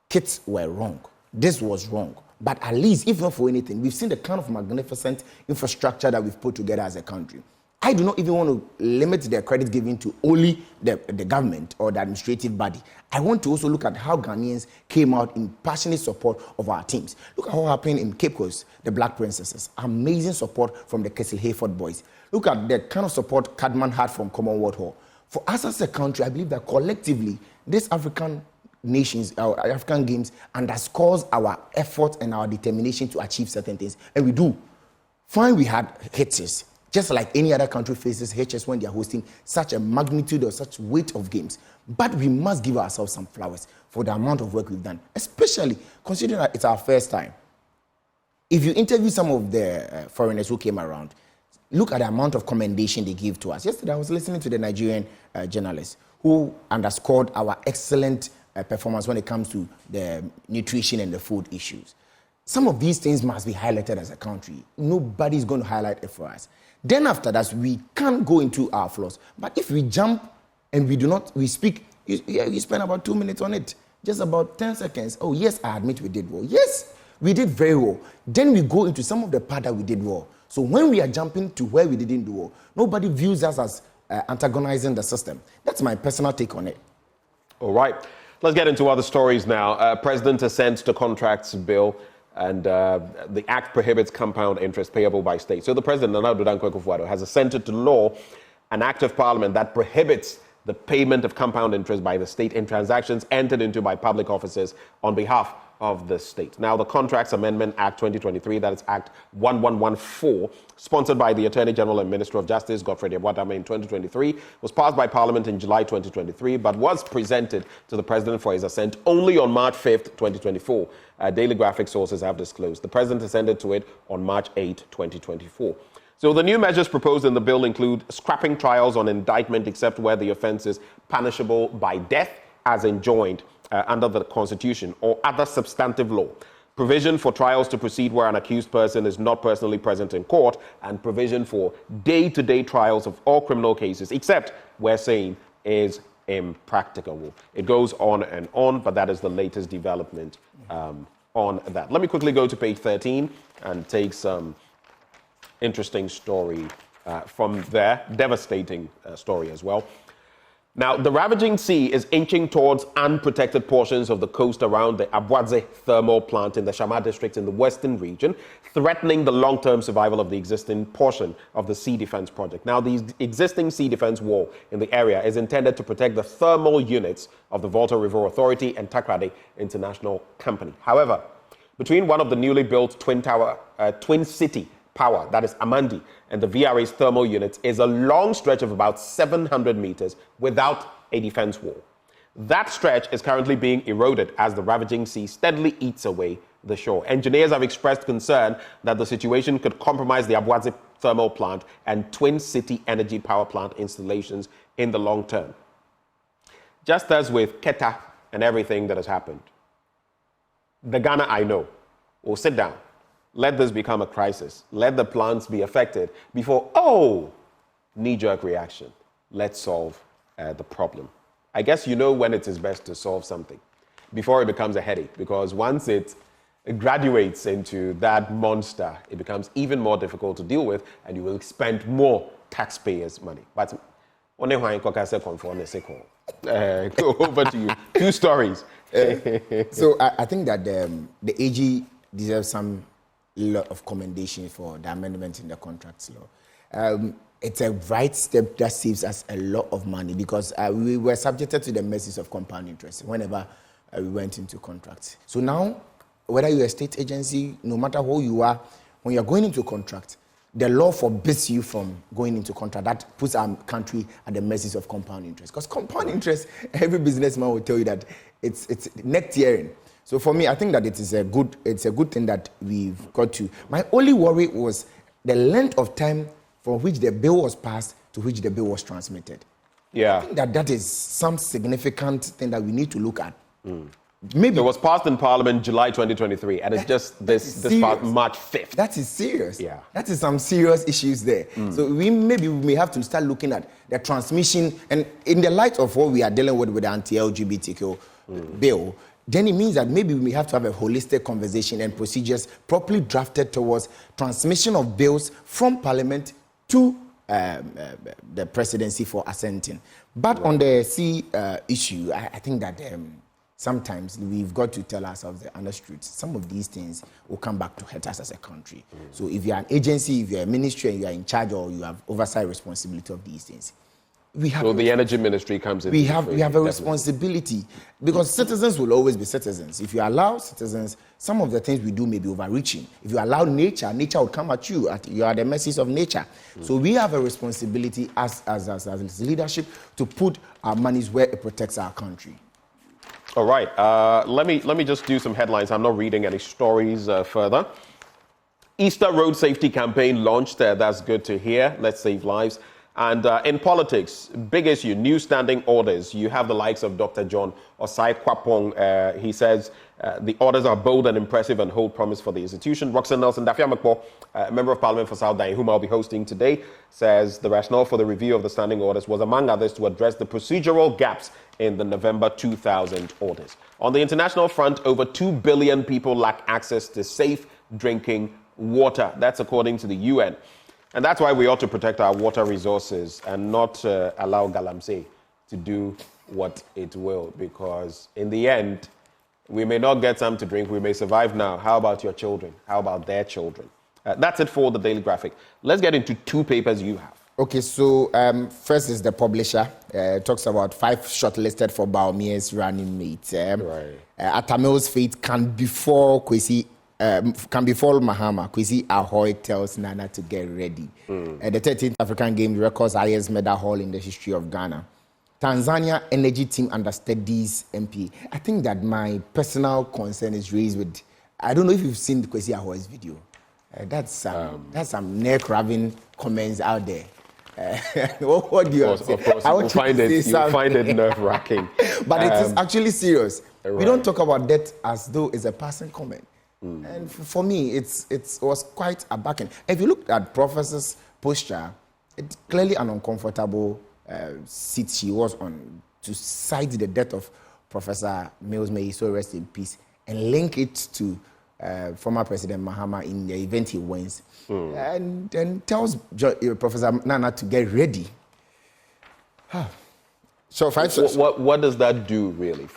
Speaker 17: Kits were wrong. This was wrong. But at least, if not for anything, we've seen the kind of magnificent infrastructure that we've put together as a country. I do not even want to limit the credit given to only the government or the administrative body. I want to also look at how Ghanaians came out in passionate support of our teams. Look at what happened in Cape Coast, the Black Princesses. Amazing support from the Kessel Hayford boys. Look at the kind of support Cadman had from Commonwealth Hall. For us as a country, I believe that collectively, this African nations, our African Games, underscores our effort and our determination to achieve certain things. And we do. Fine, we had hitters. just like any other country faces HS when they are hosting such a magnitude or such weight of games. But we must give ourselves some flowers for the amount of work we've done, especially considering that it's our first time. If you interview some of the foreigners who came around, look at the amount of commendation they give to us. Yesterday, I was listening to the Nigerian journalist who underscored our excellent performance when it comes to the nutrition and the food issues. Some of these things must be highlighted as a country. Nobody's going to highlight it for us. Then after that, we can't go into our flaws. But if we jump and we speak, you spend about 2 minutes on it. Just about 10 seconds. Oh, yes, I admit we did well. Yes, we did very well. Then we go into some of the part that we did well. So when we are jumping to where we didn't do well, nobody views us as antagonizing the system. That's my personal take on it.
Speaker 2: All right. Let's get into other stories now. President assents to contracts bill, and the act prohibits compound interest payable by states. So the president, Nana Addo Dankwa Akufo-Addo, has assented to law, an act of parliament that prohibits the payment of compound interest by the state in transactions entered into by public officers on behalf of the state. Now, the Contracts Amendment Act 2023, that is Act 1114, sponsored by the Attorney General and Minister of Justice, Godfrey Dame, in 2023, was passed by Parliament in July 2023, but was presented to the President for his assent only on March 5th, 2024. Daily Graphic sources have disclosed. The President assented to it on March 8, 2024. So the new measures proposed in the bill include scrapping trials on indictment except where the offence is punishable by death, as enjoined under the Constitution, or other substantive law. Provision for trials to proceed where an accused person is not personally present in court, and provision for day-to-day trials of all criminal cases, except where same is impracticable. It goes on, but that is the latest development on that. Let me quickly go to page 13 and take some interesting story from there, devastating story as well. Now, the ravaging sea is inching towards unprotected portions of the coast around the Abuadze thermal plant in the Shama district in the western region, threatening the long-term survival of the existing portion of the sea defense project. Now, the existing sea defense wall in the area is intended to protect the thermal units of the Volta River Authority and Takrade International Company. However, between one of the newly built Twin City Power, that is Amandi, and the VRA's thermal units is a long stretch of about 700 meters without a defense wall. That stretch is currently being eroded as the ravaging sea steadily eats away the shore. Engineers have expressed concern that the situation could compromise the Abuadze thermal plant and Twin City energy power plant installations in the long term. Just as with Keta and everything that has happened, the Ghana I know will sit down. Let this become a crisis. Let the plants be affected before, knee-jerk reaction. Let's solve the problem. I guess you know when it is best to solve something before it becomes a headache, because once it graduates into that monster, it becomes even more difficult to deal with, and you will spend more taxpayers' money. But over to you. Two stories.
Speaker 17: So I think that the AG deserves some lot of commendation for the amendment in the contracts law. It's a right step that saves us a lot of money, because we were subjected to the mercies of compound interest whenever we went into contracts. So now, whether you're a state agency, no matter who you are, when you're going into a contract, the law forbids you from going into contract. That puts our country at the mercies of compound interest. Because compound interest, every businessman will tell you that it's neck tearing. So for me, I think that it's a good thing that we've got to. My only worry was the length of time from which the bill was passed to which the bill was transmitted.
Speaker 2: Yeah.
Speaker 17: I think that is some significant thing that we need to look at.
Speaker 2: Maybe it was passed in Parliament July 2023, and it's just this part March 5th.
Speaker 17: That is serious.
Speaker 2: Yeah.
Speaker 17: That is some serious issues there. So we may have to start looking at the transmission, and in the light of what we are dealing with the anti-LGBTQ bill, then it means that maybe we may have to have a holistic conversation and procedures properly drafted towards transmission of bills from Parliament to the presidency for assenting. But on the sea issue, I think that sometimes we've got to tell ourselves the honest truth. Some of these things will come back to hurt us as a country. So if you're an agency, if you're a ministry, and you are in charge, or you have oversight responsibility of these things,
Speaker 2: so the energy ministry comes in.
Speaker 17: We have a responsibility, because citizens will always be citizens. If you allow citizens some of the things we do may be overreaching. If you allow nature will come at you. You are the mercies of nature. So we have a responsibility as leadership to put our monies where it protects our country.
Speaker 2: All right. Let me just do some headlines. I'm not reading any stories further. Easter Road Safety Campaign launched. That's good to hear. Let's save lives. And in politics, big issue, new standing orders. You have the likes of Dr. John Osai Kwapong. He says the orders are bold and impressive and hold promise for the institution. Roxanne Nelson Dafeamekpor, Member of Parliament for South Dine, whom I'll be hosting today, says the rationale for the review of the standing orders was, among others, to address the procedural gaps in the November 2000 orders. On the international front, over 2 billion people lack access to safe drinking water. That's according to the UN. And that's why we ought to protect our water resources and not allow Galamsey to do what it will, because in the end, we may not get some to drink, we may survive now. How about your children? How about their children? That's it for the Daily Graphic. Let's get into two papers you have.
Speaker 17: Okay, so first is the publisher. Talks about 5 shortlisted for Bawumia's running mate. Atameo's fate can befall Mahama. Kwesi Ahoy tells Nana to get ready. The 13th African Games records highest medal haul in the history of Ghana. Tanzania energy team understudies MP. I think that my personal concern is raised with, I don't know if you've seen Kwesi Ahoy's video. That's some neck-grabbing comments out there. What do you have to say?
Speaker 2: Of course, you find it nerve-wracking.
Speaker 17: But it is actually serious. Right. We don't talk about that as though it's a passing comment. And for me, it was quite a backing. If you look at Professor's posture, it's clearly an uncomfortable seat she was on to cite the death of Professor Mills, may he so rest in peace, and link it to former President Mahama in the event he wins, and then tells Professor Nana to get ready. So
Speaker 2: what does that do really?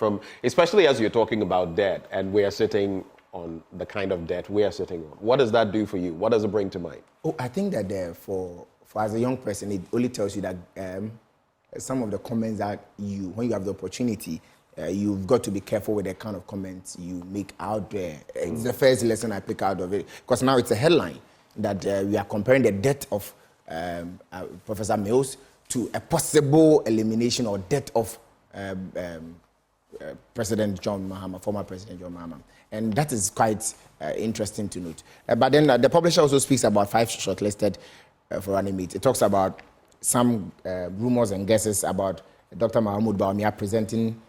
Speaker 2: Especially as you're talking about debt, and we are sitting on the kind of debt we are sitting on. What does that do for you? What does it bring to mind?
Speaker 17: Oh, I think that for as a young person, it only tells you that some of the comments that when you have the opportunity, you've got to be careful with the kind of comments you make out there. It's the first lesson I pick out of it, because now it's a headline that we are comparing the death of Professor Mills to a possible elimination or death of President John Mahama, former President John Mahama. And that is quite interesting to note. But then the publisher also speaks about 5 shortlisted for running mate. It talks about some rumors and guesses about Dr. Mahmoud Bawumia presenting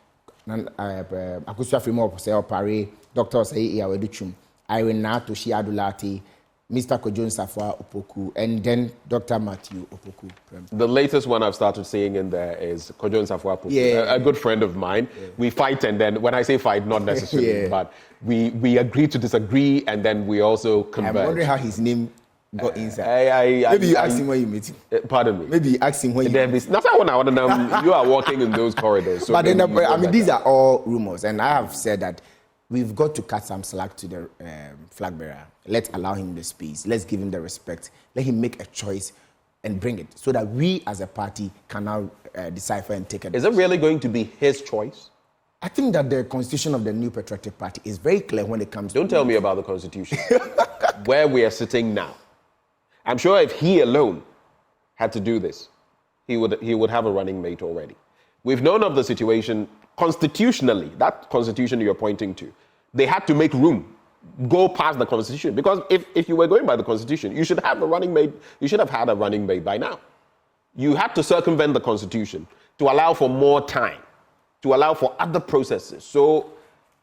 Speaker 17: Akusua Frimo Poseo Pare, Dr. Osei Iyaweduchum, Irene Natoshi Adulati, Mr. Kojon Safwa Opoku, and then Dr. Matthew Opoku.
Speaker 2: The latest one I've started seeing in there is Kojon Safwa Opoku, a good friend of mine. Yeah. We fight, and then when I say fight, not necessarily, but we agree to disagree, and then we also converge.
Speaker 17: I'm wondering how his name got inside. Maybe you asked him when you met him.
Speaker 2: Pardon me.
Speaker 17: Maybe you asked him when you met him.
Speaker 2: That's not what I want to know. You are walking in those corridors. So
Speaker 17: but then, these are all rumors, and I have said that we've got to cut some slack to the flag bearer. Let's allow him the space. Let's give him the respect. Let him make a choice and bring it, so that we as a party can now decipher and take it.
Speaker 2: Is it really going to be his choice?
Speaker 17: I think that the constitution of the New Patriotic Party is very clear when it comes to...
Speaker 2: Don't tell me about the constitution. Where we are sitting now. I'm sure if he alone had to do this, he would have a running mate already. We've known of the situation constitutionally, that constitution you're pointing to. They had to make room, go past the constitution. Because if you were going by the constitution, you should have a running mate. You should have had a running mate by now. You had to circumvent the constitution to allow for more time, to allow for other processes. So,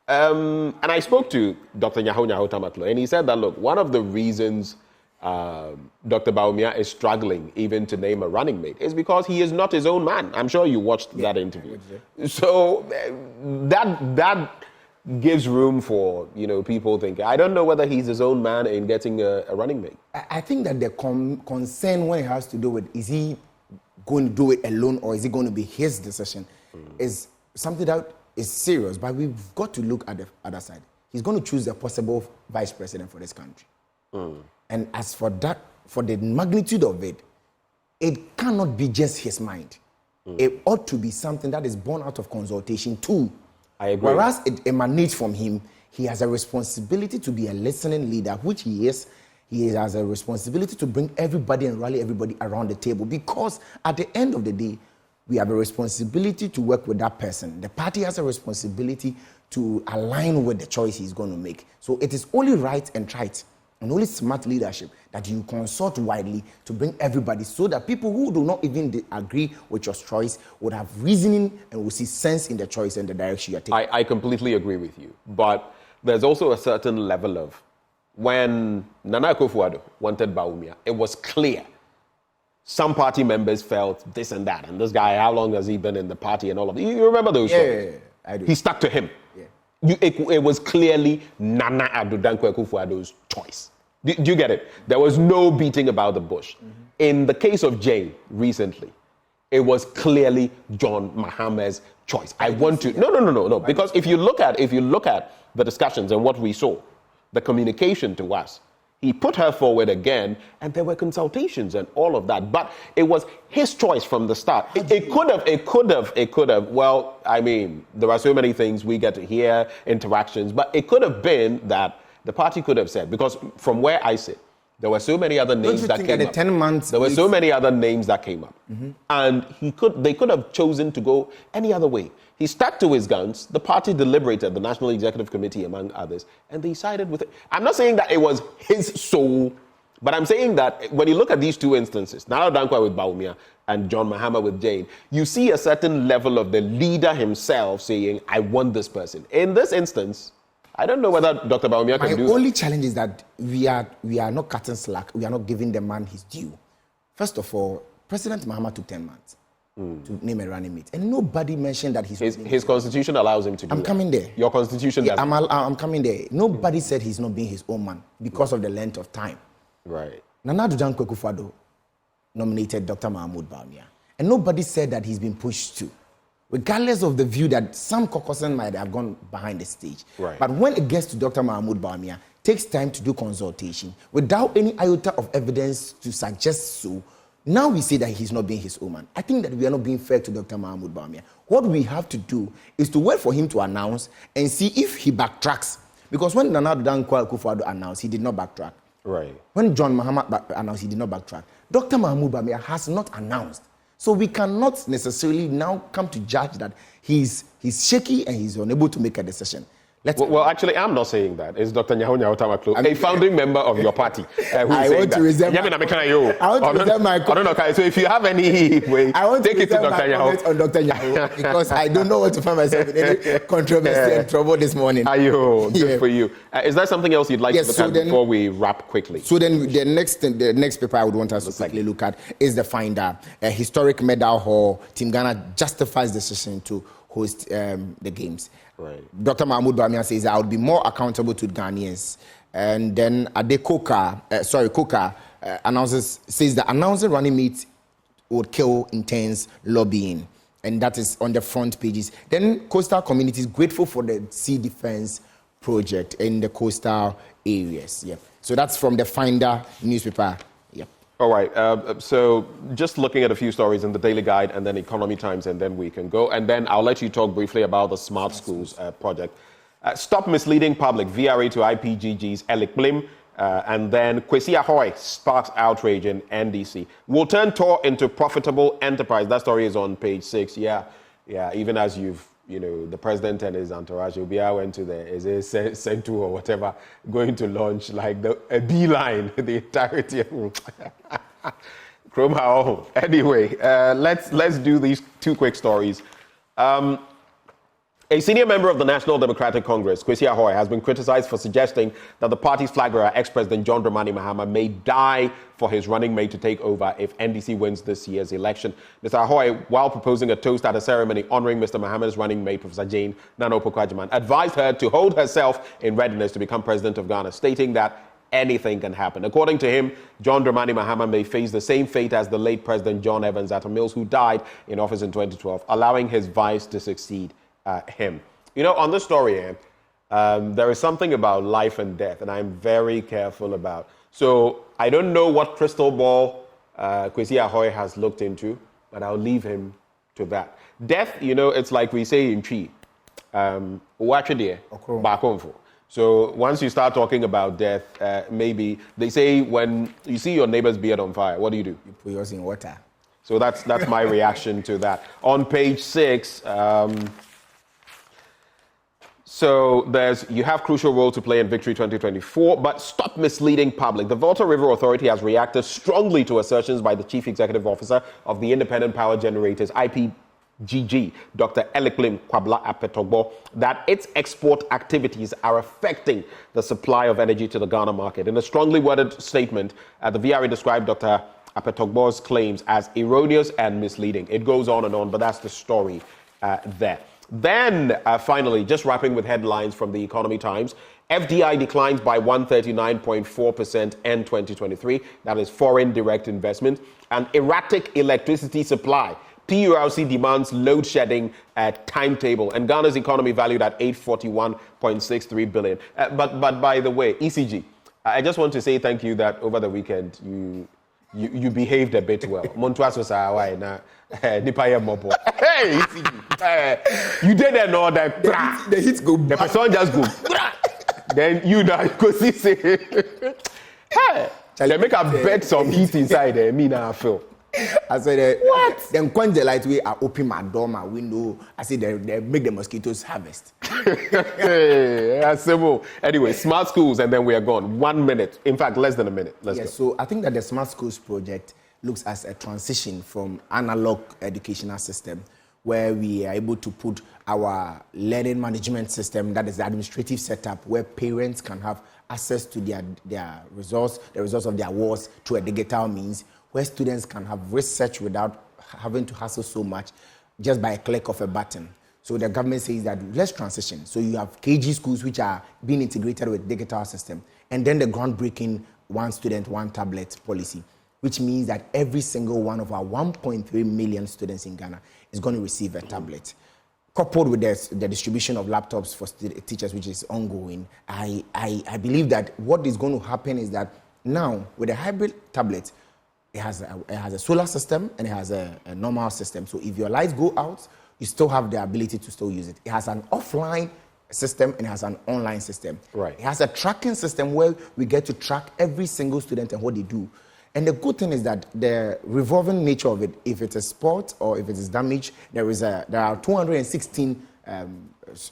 Speaker 2: and I spoke to Dr. Nyaho Tamatlo, and he said that, look, one of the reasons Dr. Bawumia is struggling even to name a running mate is because he is not his own man. I'm sure you watched that interview. So that gives room for, people thinking, I don't know whether he's his own man in getting a running mate.
Speaker 17: I think that the concern when it has to do with, is he going to do it alone or is it going to be his decision, is something that is serious. But we've got to look at the other side. He's going to choose a possible vice president for this country. And as for that, for the magnitude of it, it cannot be just his mind. It ought to be something that is born out of consultation too.
Speaker 2: I agree.
Speaker 17: Whereas it emanates from him, he has a responsibility to be a listening leader, which he is. He has a responsibility to bring everybody and rally everybody around the table, because at the end of the day, we have a responsibility to work with that person. The party has a responsibility to align with the choice he's going to make. So it is only right and right and only smart leadership that you consult widely to bring everybody, so that people who do not even agree with your choice would have reasoning and will see sense in the choice and the direction you're taking.
Speaker 2: I completely agree with you. But there's also a certain level of, when Nana Akufo-Addo wanted Bawumia, it was clear. Some party members felt this and that. And this guy, how long has he been in the party and all of that? You remember those stories?
Speaker 17: Yeah, I do.
Speaker 2: He stuck to him. Yeah. It was clearly Nana Addo Dankwa Akufo-Addo's choice. Do you get it? There was no beating about the bush. Mm-hmm. In the case of Jane recently, it was clearly John Mahama's choice. No. Because if you look at the discussions and what we saw, the communication to us, he put her forward again, and there were consultations and all of that. But it was his choice from the start. It could have. Well, I mean, there are so many things we get to hear, interactions, but it could have been that the party could have said, because from where I sit, there were so many other names that came up.
Speaker 17: 10 months
Speaker 2: there were so many other names that came up. Mm-hmm. And they could have chosen to go any other way. He stuck to his guns. The party deliberated, the National Executive Committee, among others, and they sided with it. I'm not saying that it was his soul, but I'm saying that when you look at these two instances, Nana Dankwa with Bawumia and John Mahama with Jane, you see a certain level of the leader himself saying, I want this person. In this instance, I don't know whether Dr. Bawumia can do that.
Speaker 17: My only challenge is that we are not cutting slack. We are not giving the man his due. First of all, President Mahama took 10 months to name a running mate. And nobody mentioned that
Speaker 2: his constitution allows him to do
Speaker 17: I'm coming there.
Speaker 2: Your constitution doesn't.
Speaker 17: I'm coming there. Nobody said he's not being his own man because of the length of time.
Speaker 2: Right.
Speaker 17: Nana Addo Dankwa Akufo-Addo nominated Dr. Mahmoud Bawumia. And nobody said that he's been pushed to, regardless of the view that some caucusmen might have gone behind the stage.
Speaker 2: Right.
Speaker 17: But when it gets to Dr. Mahmoud Bawumia, it takes time to do consultation without any iota of evidence to suggest so. Now we say that he's not being his own man. I think that we are not being fair to Dr. Mahmoud Bawumia. What we have to do is to wait for him to announce and see if he backtracks. Because when Nana Addo Dankwa Akufo-Addo announced, he did not backtrack.
Speaker 2: Right.
Speaker 17: When John Mahama announced, he did not backtrack. Dr. Mahmoud Bawumia has not announced. So we cannot necessarily now come to judge that he's shaky and he's unable to make a decision.
Speaker 2: Well, actually, I'm not saying that. It's Dr. Nyaho Tamaklo, a founding member of your party.
Speaker 17: I want to reserve my comment.
Speaker 2: I don't know, so if you have any way, take it to Dr. Nyaho.
Speaker 17: On Dr. Nyaho, because I don't know what to find myself in any controversy and trouble this morning.
Speaker 2: Good for you. Is there something else you'd like to look at before we wrap quickly?
Speaker 17: So then the next paper I would want us to quickly look at is the Finder, a historic medal hall. Team Ghana justifies decision to host the games.
Speaker 2: Right.
Speaker 17: Dr. Mahmoud Bawumia says I would be more accountable to Ghanaians. And then Koka says that announcing running mates would kill intense lobbying. And that is on the front pages. Then coastal communities grateful for the sea defense project in the coastal areas. Yeah. So that's from the Finder newspaper.
Speaker 2: All right, so just looking at a few stories in the Daily Guide and then Economy Times, and then we can go. And then I'll let you talk briefly about the Smart Schools project. Stop misleading public, VRA to IPGG's Elik Blim, and then Kwesi Ahoy sparks outrage in NDC. Will turn TOR into profitable enterprise. That story is on page 6. Yeah, even as the president and his entourage, Obia went to the Sentu or whatever, going to launch like a beeline, the entirety of Chrome Hall. Anyway, let's do these two quick stories. A senior member of the National Democratic Congress, Kwesi Ahoy, has been criticized for suggesting that the party's flag bearer, ex-President John Dramani Mahama, may die for his running mate to take over if NDC wins this year's election. Mr. Ahoy, while proposing a toast at a ceremony honoring Mr. Mahama's running mate, Professor Jane Nana Opoku-Agyeman, advised her to hold herself in readiness to become president of Ghana, stating that anything can happen. According to him, John Dramani Mahama may face the same fate as the late President John Evans Atta Mills, who died in office in 2012, allowing his vice to succeed him. On this story, there is something about life and death, and I'm very careful about. So I don't know what crystal ball Kwesi Ahoy has looked into, but I'll leave him to that. Death, it's like we say in Chi, So once you start talking about death, maybe they say when you see your neighbor's beard on fire, what do? You
Speaker 17: put yours in water.
Speaker 2: So that's my reaction to that. On page 6, so you have crucial role to play in Victory 2024, but stop misleading public. The Volta River Authority has reacted strongly to assertions by the Chief Executive Officer of the Independent Power Generators, IPGG, Dr. Dafeamekpor, that its export activities are affecting the supply of energy to the Ghana market. In a strongly worded statement, the VRA described Dr. Apetogbor's claims as erroneous and misleading. It goes on and on, but that's the story there. Then, finally, just wrapping with headlines from the Economy Times, FDI declines by 139.4% in 2023. That is foreign direct investment. And erratic electricity supply. PURC demands load shedding timetable. And Ghana's economy valued at 841.63 billion. But by the way, ECG, I just want to say thank you that over the weekend you behaved a bit well. Hey, you did and all that.
Speaker 17: The hits go.
Speaker 2: The person just go. Then you go see say, hey, they make a bet some heat inside there. Me now feel.
Speaker 17: I said,
Speaker 2: what?
Speaker 17: Then when the light way, I open my door, my window. I see they make the mosquitoes harvest.
Speaker 2: Hey, simple. Anyway, smart schools, and then we are gone. 1 minute. In fact, less than a minute. Let's go.
Speaker 17: So I think that the smart schools project looks as a transition from analog educational system, where we are able to put our learning management system, that is the administrative setup, where parents can have access to their results, the results of their awards through a digital means, where students can have research without having to hassle so much just by a click of a button. So the government says that let's transition. So you have KG schools which are being integrated with digital system, and then the groundbreaking one student, one tablet policy, which means that every single one of our 1.3 million students in Ghana is going to receive a tablet. Coupled with the distribution of laptops for teachers, which is ongoing, I believe that what is going to happen is that now with a hybrid tablet, it has a solar system and it has a normal system. So if your lights go out, you still have the ability to still use it. It has an offline system and it has an online system.
Speaker 2: Right.
Speaker 17: It has a tracking system where we get to track every single student and what they do. And the good thing is that the revolving nature of it, if it is sport or if it is damage, there are 216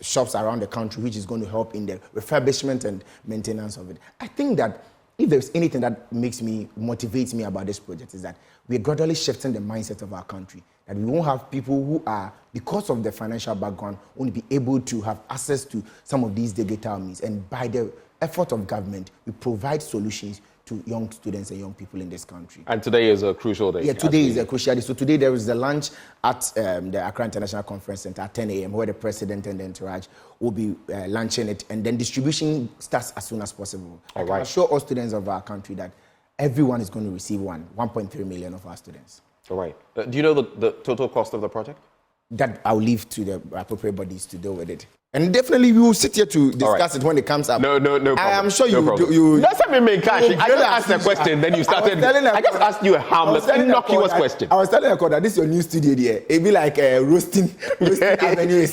Speaker 17: shops around the country which is going to help in the refurbishment and maintenance of it. I think that if there's anything that motivates me about this project is that we're gradually shifting the mindset of our country. That we won't have people who are, because of their financial background, won't be able to have access to some of these digital means. And by the effort of government, we provide solutions to young students and young people in this country.
Speaker 2: And today is a crucial day.
Speaker 17: Yeah, today is a crucial day. So today there is the lunch at the Accra International Conference Center at 10 a.m. where the president and the entourage will be launching it. And then distribution starts as soon as possible. I can assure all students of our country that everyone is going to receive 1.3 million of our students.
Speaker 2: All right. Do you know the total cost of the project?
Speaker 17: That I'll leave to the appropriate bodies to deal with it. And definitely we will sit here to discuss it when it comes up.
Speaker 2: No problem.
Speaker 17: I am sure
Speaker 2: you That's what I mean, Cash. I just asked a question, then you started. I just asked you a harmless, innocuous question.
Speaker 17: I was telling you that this is your new studio there. It'd be like roasting avenue.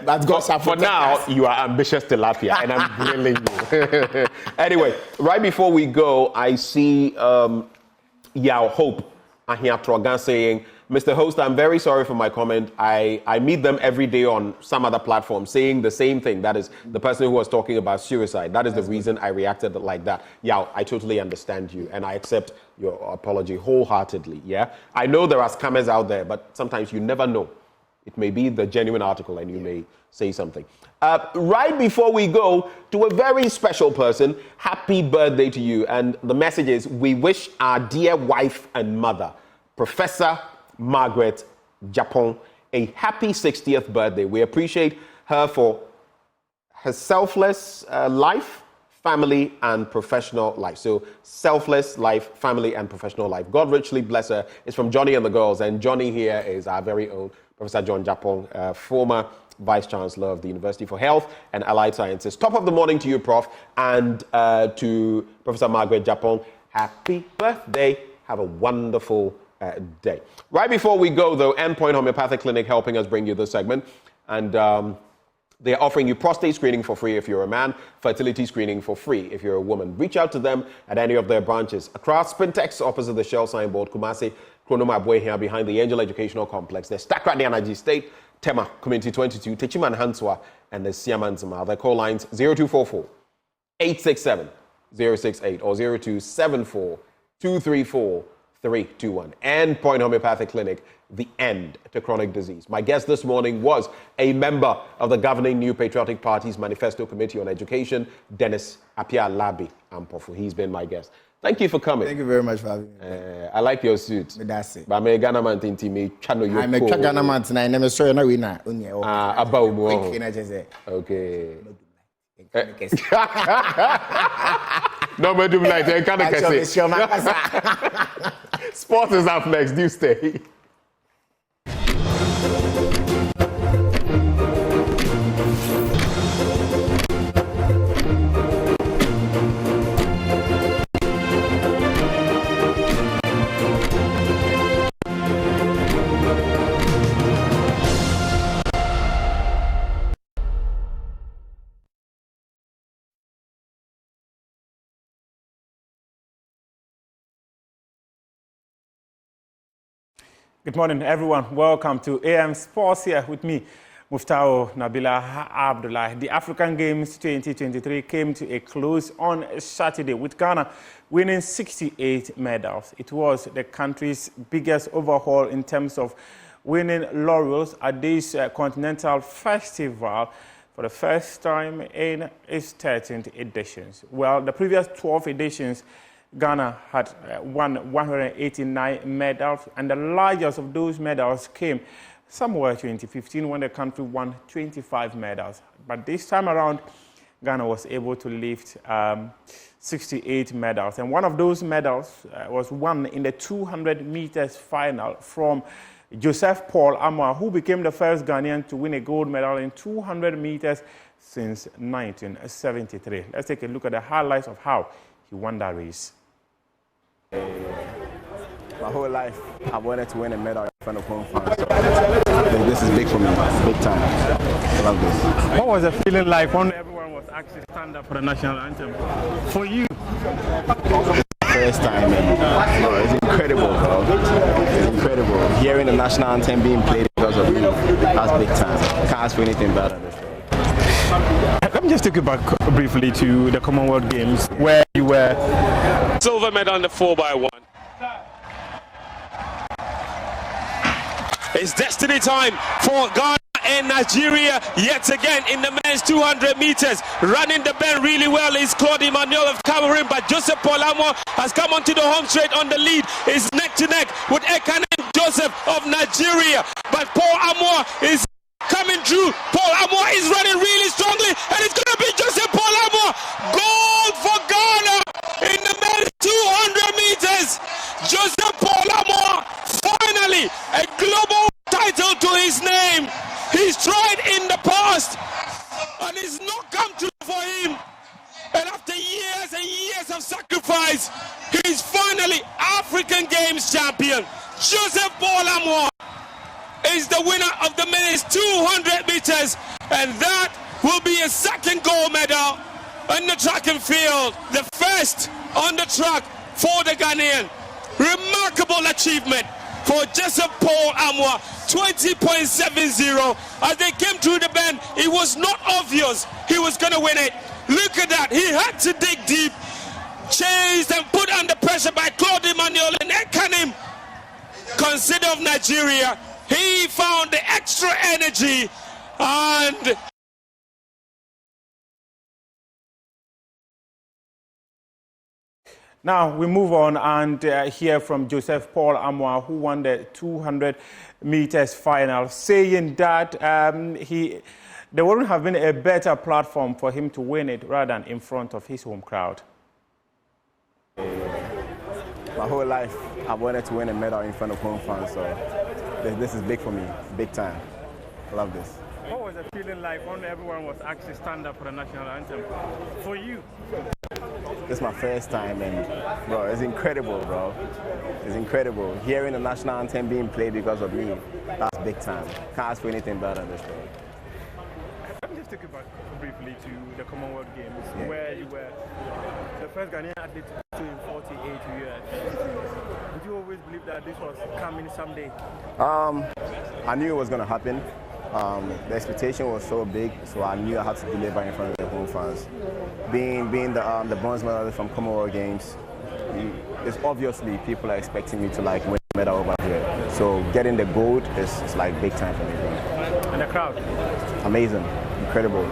Speaker 17: But
Speaker 2: for now, you are ambitious tilapia, and I'm grilling you. Anyway, right before we go, I see Yao Hope Ahiatrogan saying, Mr. Host, I'm very sorry for my comment. I meet them every day on some other platform saying the same thing. That is the person who was talking about suicide. That is the reason I reacted like that. Yeah, I totally understand you and I accept your apology wholeheartedly. Yeah, I know there are scammers out there, but sometimes you never know. It may be the genuine article and you may say something. Right before we go to a very special person, happy birthday to you. And the message is, we wish our dear wife and mother, Professor Margaret Japon, a happy 60th birthday. We appreciate her for her selfless life, family, and professional life. So selfless life, family, and professional life. God richly bless her. It's from Johnny and the girls. And Johnny here is our very own Professor John Japon, former Vice Chancellor of the University for Health and Allied Sciences. Top of the morning to you, Prof. And to Professor Margaret Japon, happy birthday. Have a wonderful day. Right before we go, though, Endpoint Homeopathic Clinic helping us bring you this segment. And They're offering you prostate screening for free if you're a man, fertility screening for free if you're a woman. Reach out to them at any of their branches. Across Spintex, opposite the Shell signboard, Kumasi, Kronoma Boy here behind the Angel Educational Complex. There's Stakra Energy State, Tema, Community 22, Techiman Hanswa, and the Siamanzima. Their call lines 0244 867 068 or 0274 234 321. End Point Homeopathic Clinic, the end to chronic disease. My guest this morning was a member of the governing New Patriotic Party's Manifesto Committee on Education, Dennis Apia-Labi Ampofu. He's been my guest. Thank you for coming.
Speaker 17: Thank you very much for having me.
Speaker 2: I like your suit.
Speaker 17: That's it.
Speaker 2: But I'm a Ghana man tinti me channel you.
Speaker 17: I'm a Ghana man tonight. I'm sorry na we na.
Speaker 2: About more. Okay. No, but do like I can't say. Sports is up next. Do stay.
Speaker 18: Good morning, everyone. Welcome to AM Sports here with me, Muftao Nabila Abdullah. The African Games 2023 came to a close on Saturday with Ghana winning 68 medals. It was the country's biggest overhaul in terms of winning laurels at this continental festival for the first time in its 13th editions. Well, the previous 12 editions Ghana had won 189 medals, and the largest of those medals came somewhere in 2015 when the country won 25 medals. But this time around, Ghana was able to lift 68 medals. And one of those medals was won in the 200 meters final from Joseph Paul Amoah, who became the first Ghanaian to win a gold medal in 200 meters since 1973. Let's take a look at the highlights of how he won that race.
Speaker 19: My whole life, I wanted to win a medal in front of home fans. So this is big for me, big time. I love this.
Speaker 18: What was the feeling like when everyone was actually stand up for the national anthem? For you?
Speaker 19: First time, man. Bro, it's incredible, bro. It's incredible. Hearing the national anthem being played because of me, that's big time. Can't ask for anything better than this.
Speaker 18: Let me just take you back briefly to the Commonwealth Games where you were
Speaker 20: silver medal in the 4x1. It's destiny time for Ghana and Nigeria yet again in the men's 200 meters. Running the bend really well is Claude Emmanuel of Cameroon, but Joseph Paul Amoah has come onto the home straight on the lead. It's neck to neck with Ekanem Joseph of Nigeria, but Paul Amoah is coming through. Paul Amoah is running really strongly, and it's going to be Joseph Paul Amoah. Gold for Ghana in the men's 200 meters. Joseph Paul Amoah, finally a global title to his name. He's tried in the past, and it's not come true for him. And after years and years of sacrifice, he's finally African Games champion. Joseph Paul Amoah is the winner of the men's 200 meters, and that will be a second gold medal in the track and field, the first on the track for the Ghanaian. Remarkable achievement for Joseph Paul Amoah, 20.70. As they came through the bend, it was not obvious he was going to win it. Look at that, he had to dig deep, chased and put under pressure by Claude Emmanuel and Ekanem, consider of Nigeria. He found the extra energy and
Speaker 18: now we move on and hear from Joseph Paul Amoah, who won the 200 meters final, saying that there wouldn't have been a better platform for him to win it rather than in front of his home crowd.
Speaker 19: My whole life, I wanted to win a medal in front of home fans. So this is big for me, big time. I love this.
Speaker 18: What was the feeling like when everyone was actually stand up for the national anthem? For you?
Speaker 19: This is my first time, and bro, it's incredible, bro. It's incredible. Hearing the national anthem being played because of me, that's big time. Can't ask for anything better than this, bro.
Speaker 18: just take you back briefly to the Commonwealth Games, where you were the first Ghanaian athlete to do in 48 years. Did you always believe that this was coming someday?
Speaker 19: I knew it was going to happen. The expectation was so big, so I knew I had to deliver in front of the home fans. Being the bronze medalist from Commonwealth Games, it's obviously people are expecting me to like win a medal over here. So getting the gold is like big time for me.
Speaker 18: And the crowd?
Speaker 19: Amazing, incredible.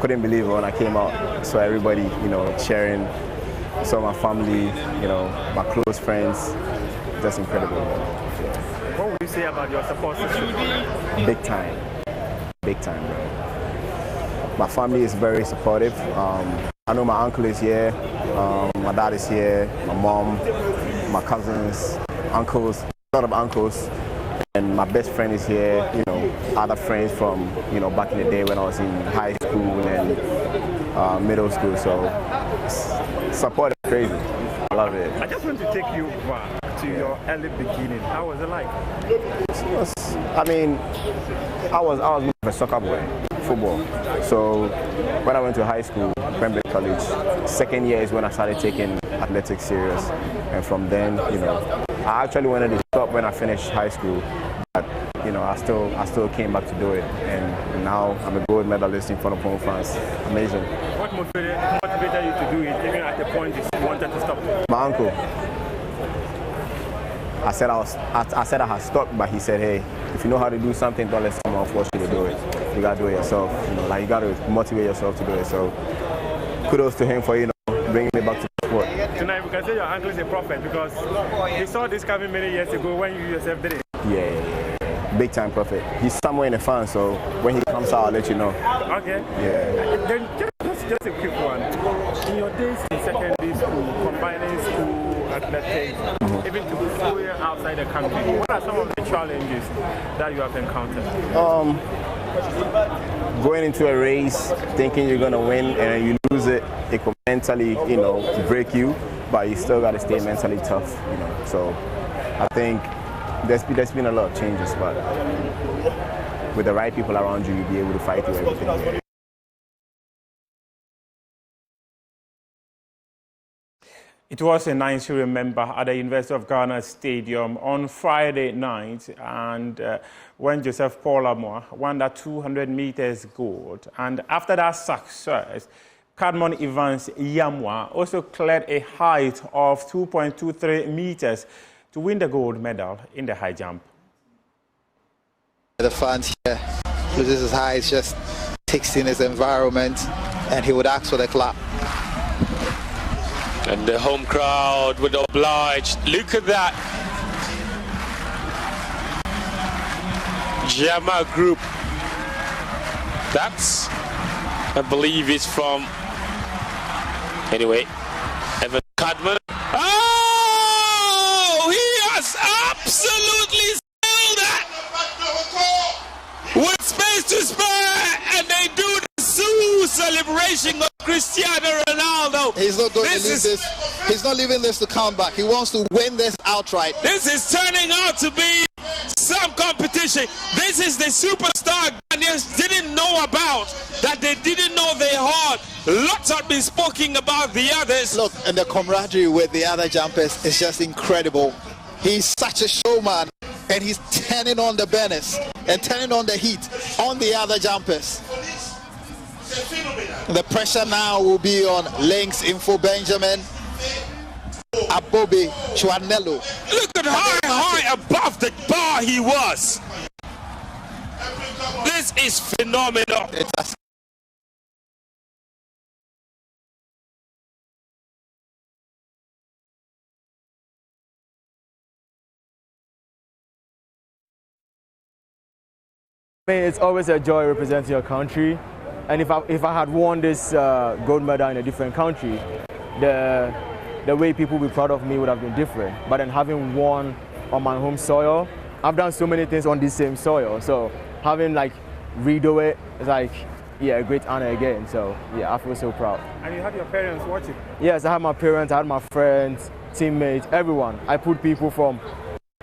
Speaker 19: Couldn't believe it when I came out. Saw everybody, you know, cheering. Saw my family, you know, my close friends. Just incredible.
Speaker 18: What would you say about your support system?
Speaker 19: Big time, bro. My family is very supportive. I know my uncle is here, my dad is here, my mom, my cousins, uncles, a lot of uncles, and my best friend is here. You know, other friends from back in the day when I was in high school and middle school. So support is crazy. I love it.
Speaker 18: I just want to take you back to your early beginning. How was it like?
Speaker 19: I mean, I was more of a soccer boy, football. So when I went to high school, Pembroke College, second year is when I started taking athletics serious. And from then, you know, I actually wanted to stop when I finished high school, but you know, I still came back to do it. And now I'm a gold medalist in front of home fans. Amazing.
Speaker 18: What motivated you to do it, even at the point you wanted to stop?
Speaker 19: My uncle. I said I had stopped, but he said, hey, if you know how to do something, don't let someone force you to do it. You gotta do it yourself. You know, like you gotta motivate yourself to do it. So kudos to him for bringing me back to the sport.
Speaker 18: Tonight we can say your uncle is a prophet because he saw this coming many years ago when you yourself did it.
Speaker 19: Yeah. Big time prophet. He's somewhere in the fan, so when he comes out, I'll let you know.
Speaker 18: Okay.
Speaker 19: Yeah.
Speaker 18: Then just a quick one. In your days in secondary school, combining school, athletics, even to go outside the country, what are some of the challenges that you have encountered?
Speaker 19: Going into a race, thinking you're gonna win, and then you lose it, it could mentally, break you, but you still gotta stay mentally tough, So I think there's been a lot of changes, but with the right people around you, you'll be able to fight through everything.
Speaker 18: It was a night to remember at the University of Ghana Stadium on Friday night, and when Joseph Paul won that 200 meters gold. And after that success, Cadmon Evans Yamwa also cleared a height of 2.23 meters to win the gold medal in the high jump.
Speaker 21: The fans here, loses his height, just takes in his environment, and he would ask for the clap.
Speaker 20: And the home crowd would oblige. Look at that. Jama group. That's, I believe, is from, anyway, Evan Cadman. Oh, he has absolutely sailed that with space to spare, and they do the celebration of Cristiano Ronaldo.
Speaker 21: He's not going to lose this. He's not leaving this to come back. He wants to win this outright.
Speaker 20: This is turning out to be some competition. This is the superstar Ghanaians didn't know about, that they didn't know they had. Lots have been spoken about the others.
Speaker 21: Look, and the camaraderie with the other jumpers is just incredible. He's such a showman, and he's turning on the banners and turning on the heat on the other jumpers. The pressure now will be on Links Info Benjamin, Abobi Chuanello.
Speaker 20: Look at how high above the bar he was. This is phenomenal.
Speaker 22: It's always a joy representing your country. And if I had won this gold medal in a different country, the way people would be proud of me would have been different. But then having won on my home soil, I've done so many things on this same soil. So having redo it is a great honor again. So yeah, I feel so proud.
Speaker 18: And you had your parents watching?
Speaker 22: Yes, I had my parents, I had my friends, teammates, everyone. I put people from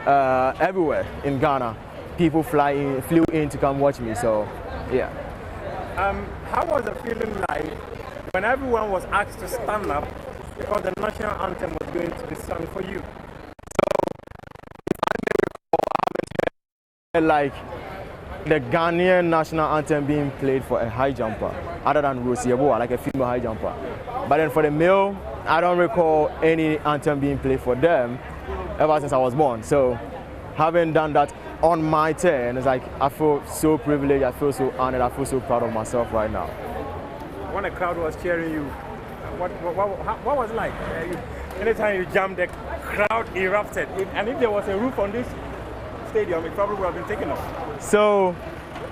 Speaker 22: everywhere in Ghana. People flew in to come watch me. So yeah.
Speaker 18: How was the feeling like when everyone was asked to stand up because the national anthem was going to be sung for you?
Speaker 22: Like the Ghanaian national anthem being played for a high jumper, other than Rosie Yeboah, like a female high jumper. But then for the male, I don't recall any anthem being played for them ever since I was born. So having done that on my turn, it's like I feel so privileged, I feel so honored, I feel so proud of myself right now.
Speaker 18: When the crowd was cheering you, what was it like? Anytime you jumped, the crowd erupted. And if there was a roof on this stadium, it probably would have been taken off.
Speaker 22: So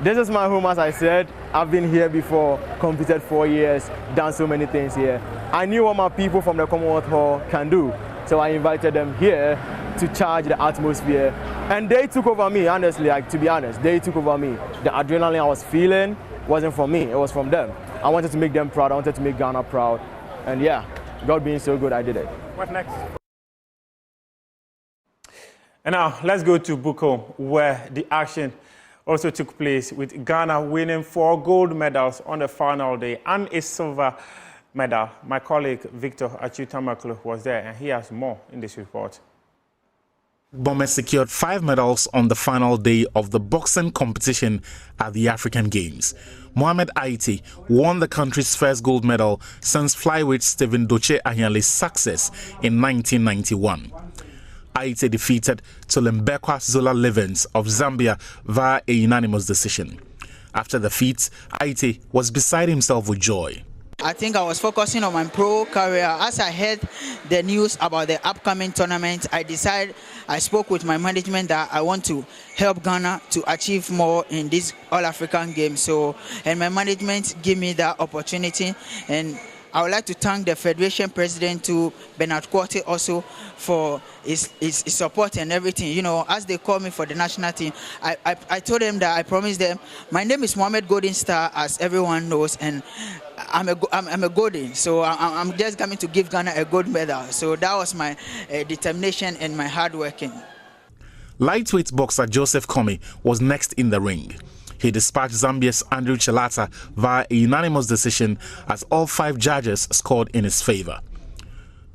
Speaker 22: this is my home, as I said. I've been here before, competed 4 years, done so many things here. I knew what my people from the Commonwealth Hall can do. So I invited them here to charge the atmosphere. And they took over me, honestly, like, to be honest, they took over me. The adrenaline I was feeling wasn't from me, it was from them. I wanted to make them proud, I wanted to make Ghana proud. And yeah, God being so good, I did it.
Speaker 18: What next? And now, let's go to Bukom, where the action also took place, with Ghana winning 4 gold medals on the final day and a silver medal. My colleague Victor Achutamaklo was there, and he has more in this report.
Speaker 3: Bombers secured 5 medals on the final day of the boxing competition at the African Games. Mohamed Aiti won the country's first gold medal since flyweight Stephen Doche Ahiale's success in 1991. Aite defeated Tolembekwa Zola Levens of Zambia via a unanimous decision. After the feat, Aite was beside himself with joy.
Speaker 4: I think I was focusing on my pro career. As I heard the news about the upcoming tournament, I spoke with my management that I want to help Ghana to achieve more in this All-African Games. And my management gave me that opportunity, and I would like to thank the Federation President, to Bernard Quarty, also for his support and everything. You know, as they call me for the national team, I told them that I promised them, my name is Mohamed Golden Star, as everyone knows, and I'm a golden, so I'm just coming to give Ghana a gold medal. So that was my determination and my hard working.
Speaker 3: Lightweight boxer Joseph Kome was next in the ring. He dispatched Zambia's Andrew Chelata via a unanimous decision, as all 5 judges scored in his favor.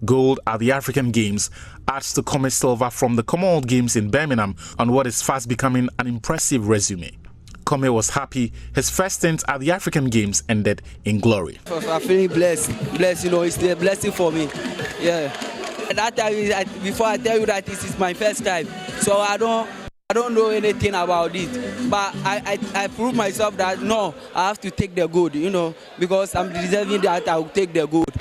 Speaker 3: Gold at the African Games adds to Kome's silver from the Commonwealth Games in Birmingham on what is fast becoming an impressive resume. Kome was happy his first stint at the African Games ended in glory.
Speaker 23: I'm feeling blessed, you know, it's a blessing for me. Yeah. And that time, before I tell you that this is my first time, so I don't know anything about it, but I proved myself that no, I have to take the gold, you know, because I'm deserving that I will take the gold.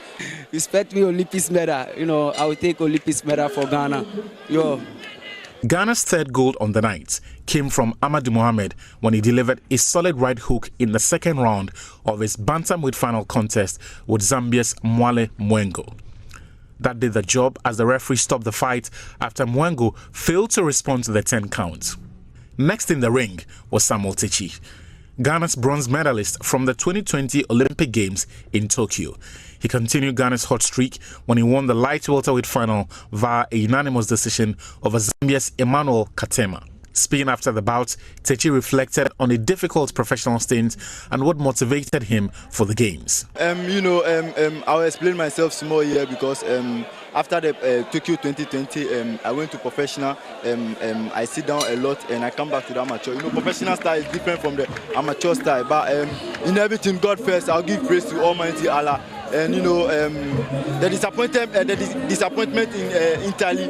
Speaker 23: Expect me Olympics medal, you know, I will take Olympics medal for Ghana. Yo.
Speaker 3: Ghana's third gold on the night came from Amadou Mohamed when he delivered a solid right hook in the second round of his bantamweight final contest with Zambia's Mwale Mwengo. That did the job, as the referee stopped the fight after Mwengo failed to respond to the 10 count. Next in the ring was Samuel Techi, Ghana's bronze medalist from the 2020 Olympic Games in Tokyo. He continued Ghana's hot streak when he won the light welterweight final via a unanimous decision over Zambia's Emmanuel Katema. Speaking after the bout, Techi reflected on a difficult professional stint and what motivated him for the games.
Speaker 24: I'll explain myself some more here, because after the Tokyo 2020, I went to professional. I sit down a lot and I come back to the amateur. You know, professional style is different from the amateur style, but in everything, God first, I'll give praise to Almighty Allah. And the disappointment in Italy,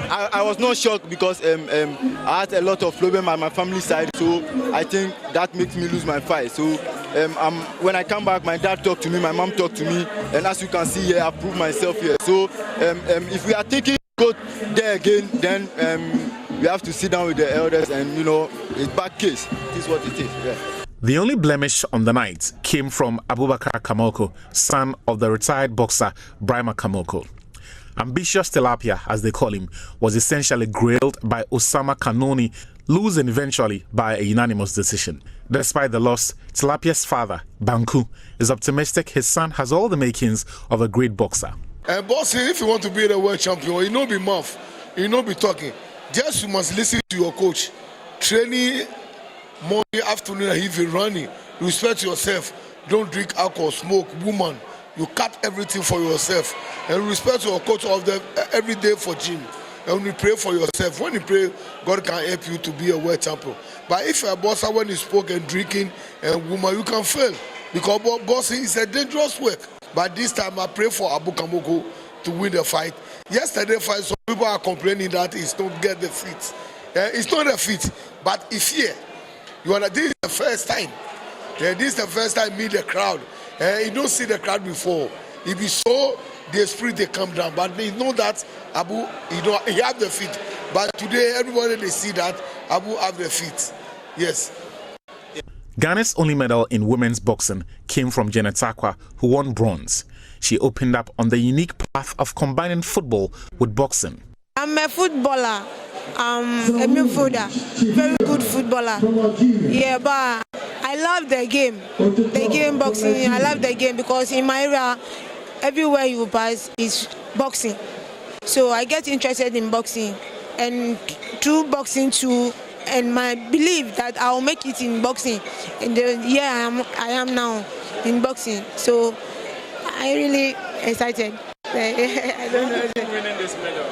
Speaker 24: I was not shocked, because I had a lot of problems on my family side, so I think that makes me lose my fight. So when I come back, my dad talked to me, my mom talked to me, and as you can see here, I proved myself here. So if we are thinking to go there again, then we have to sit down with the elders, and it's bad case. It is what it is. Yeah.
Speaker 3: The only blemish on the night came from Abubakar Kamoko, son of the retired boxer Brima Kamoko. Ambitious Tilapia, as they call him, was essentially grilled by Osama Kanoni, losing eventually by a unanimous decision. Despite the loss, Tilapia's father, Banku, is optimistic his son has all the makings of a great boxer.
Speaker 25: Bossy, if you want to be the world champion, you know be mouth, you know be talking. Just you must listen to your coach. Training morning, afternoon, and evening running. Respect yourself. Don't drink alcohol, smoke, woman. You cut everything for yourself. And respect your coach of them every day for gym. And you pray for yourself. When you pray, God can help you to be a world champion. But if you're a boxer, when you smoke and drinking and woman, you can fail. Because boxing is a dangerous work. But this time I pray for Abu Kamoko to win the fight. Yesterday fight, some people are complaining that it's not get the fit. It's not a fit, but if here, this is the first time. This is the first time meet the crowd. You don't see the crowd before. If you saw the spirit, they come down. But they know that Abu, he have the feet. But today, everybody they see that Abu have the feet. Yes.
Speaker 3: Ghana's only medal in women's boxing came from Janet Sakwa, who won bronze. She opened up on the unique path of combining football with boxing.
Speaker 5: I'm a footballer. I'm a midfielder, very good footballer. Yeah, but I love the game boxing. I love the game because in my area, everywhere you pass is boxing. So I get interested in boxing, and through boxing too, and my belief that I'll make it in boxing. In the year I am now in boxing. So I really excited. I don't know.
Speaker 18: Winning this medal.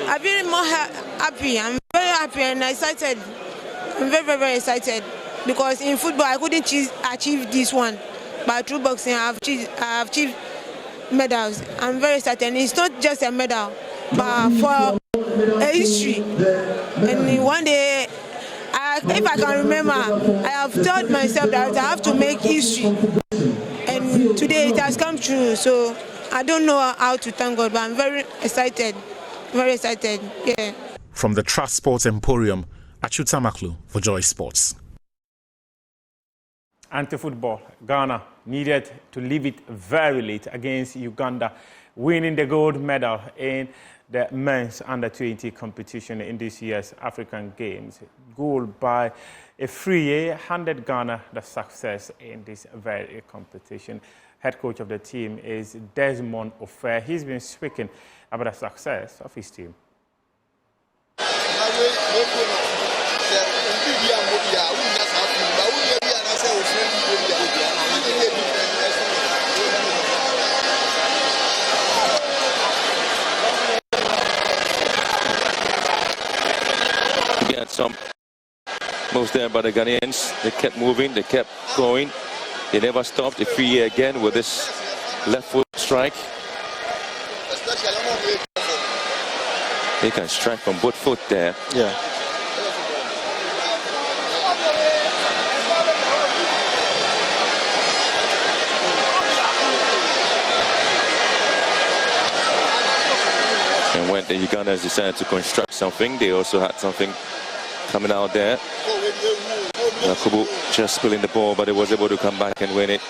Speaker 5: I feel more happy. I'm very happy and excited. I'm very, very excited because in football I couldn't achieve this one, but through boxing I have achieved medals. I'm very excited. And it's not just a medal, but for a history. And one day, if I can remember, I have told myself that I have to make history. And today it has come true. So I don't know how to thank God, but I'm very excited. Very excited, yeah.
Speaker 3: From the Trust Sports Emporium, Achuta Maklu for Joy Sports.
Speaker 18: Anti-football, Ghana needed to leave it very late against Uganda, winning the gold medal in the men's under-20 competition in this year's African Games. Goal by a free handed Ghana the success in this very competition. Head coach of the team is Desmond Ofer. He's been speaking about the success of his team.
Speaker 6: We had some moves there by the Ghanaians. They kept moving, they kept going. They never stopped. A free again with this left foot strike. He can strike from both foot there. Yeah. And when the Ugandans decided to construct something, they also had something coming out there. Yakubu just spilling the ball, but he was able to come back and win it.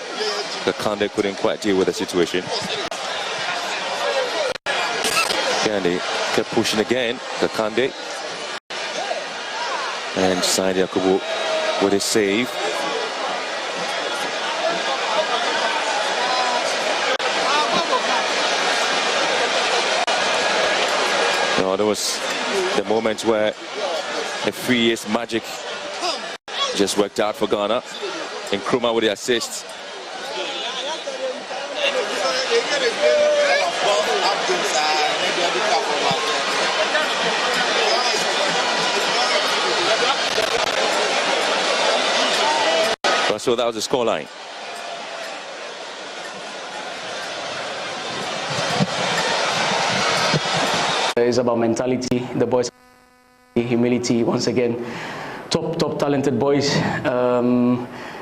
Speaker 6: Kakande couldn't quite deal with the situation. Gandhi kept pushing again. Kakande. And Said Yakubu with a save. No, there was the moment where the 3 years magic just worked out for Ghana. And Nkrumah with the assist. So that was the scoreline.
Speaker 7: It's about mentality. The boys, humility. Once again, top talented boys,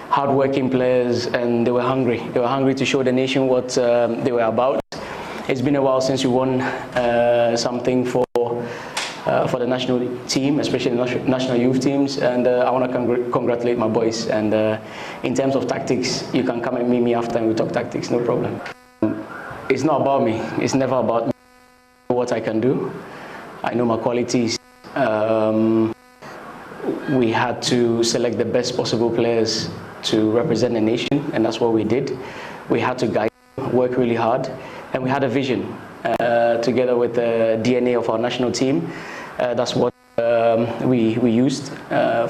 Speaker 7: hard-working players, and they were hungry. They were hungry to show the nation what they were about. It's been a while since we won something for the national team, especially the national youth teams, and I want to congratulate my boys. And in terms of tactics, you can come and meet me after and we talk tactics, no problem. It's not about me. It's never about me. What I can do. I know my qualities. We had to select the best possible players to represent the nation, and that's what we did. We had to guide, work really hard, and we had a vision together with the DNA of our national team. That's what we used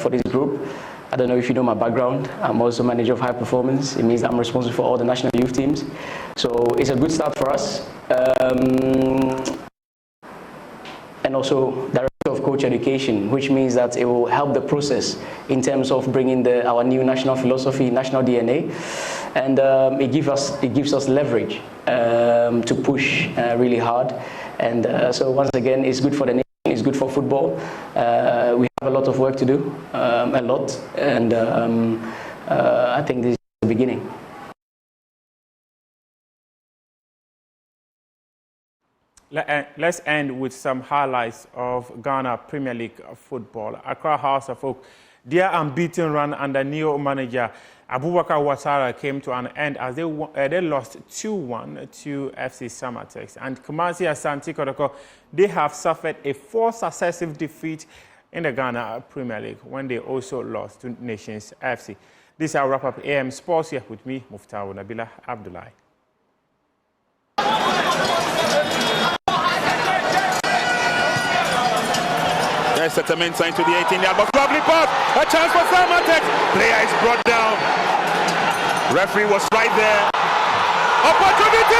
Speaker 7: for this group. I don't know if you know my background. I'm also manager of high performance. It means that I'm responsible for all the national youth teams. So it's a good start for us. And also director of coach education, which means that it will help the process in terms of bringing our new national philosophy, national DNA, and it gives us leverage to push really hard. And so once again, it's good for the nation, it's good for football. We have a lot of work to do, a lot, and I think this is the beginning.
Speaker 18: Let's end with some highlights of Ghana Premier League football. Accra House of Oak, their unbeaten run under new manager Abubakar Ouattara came to an end as they lost 2-1 to FC Samatex. And Kumasi Asante Kotoko, they have suffered a 4th successive defeat in the Ghana Premier League when they also lost to Nations FC. This is our wrap-up AM Sports here with me, Muftau Nabila Abdullahi.
Speaker 8: There's Settlements into the 18-yard box. Lovely pass. A chance for Samatex. Player is brought down. Referee was right there. Opportunity!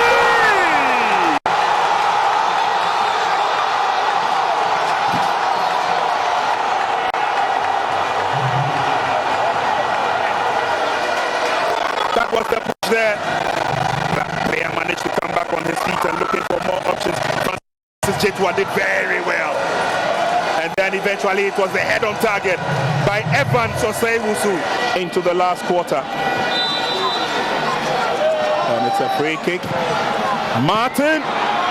Speaker 8: That was the push there. That player managed to come back on his feet and looking for more options. Francis Jetwa did very well. And then eventually it was the head on target by Evan Sosei-Wusu into the last quarter. And it's a free kick. Martin,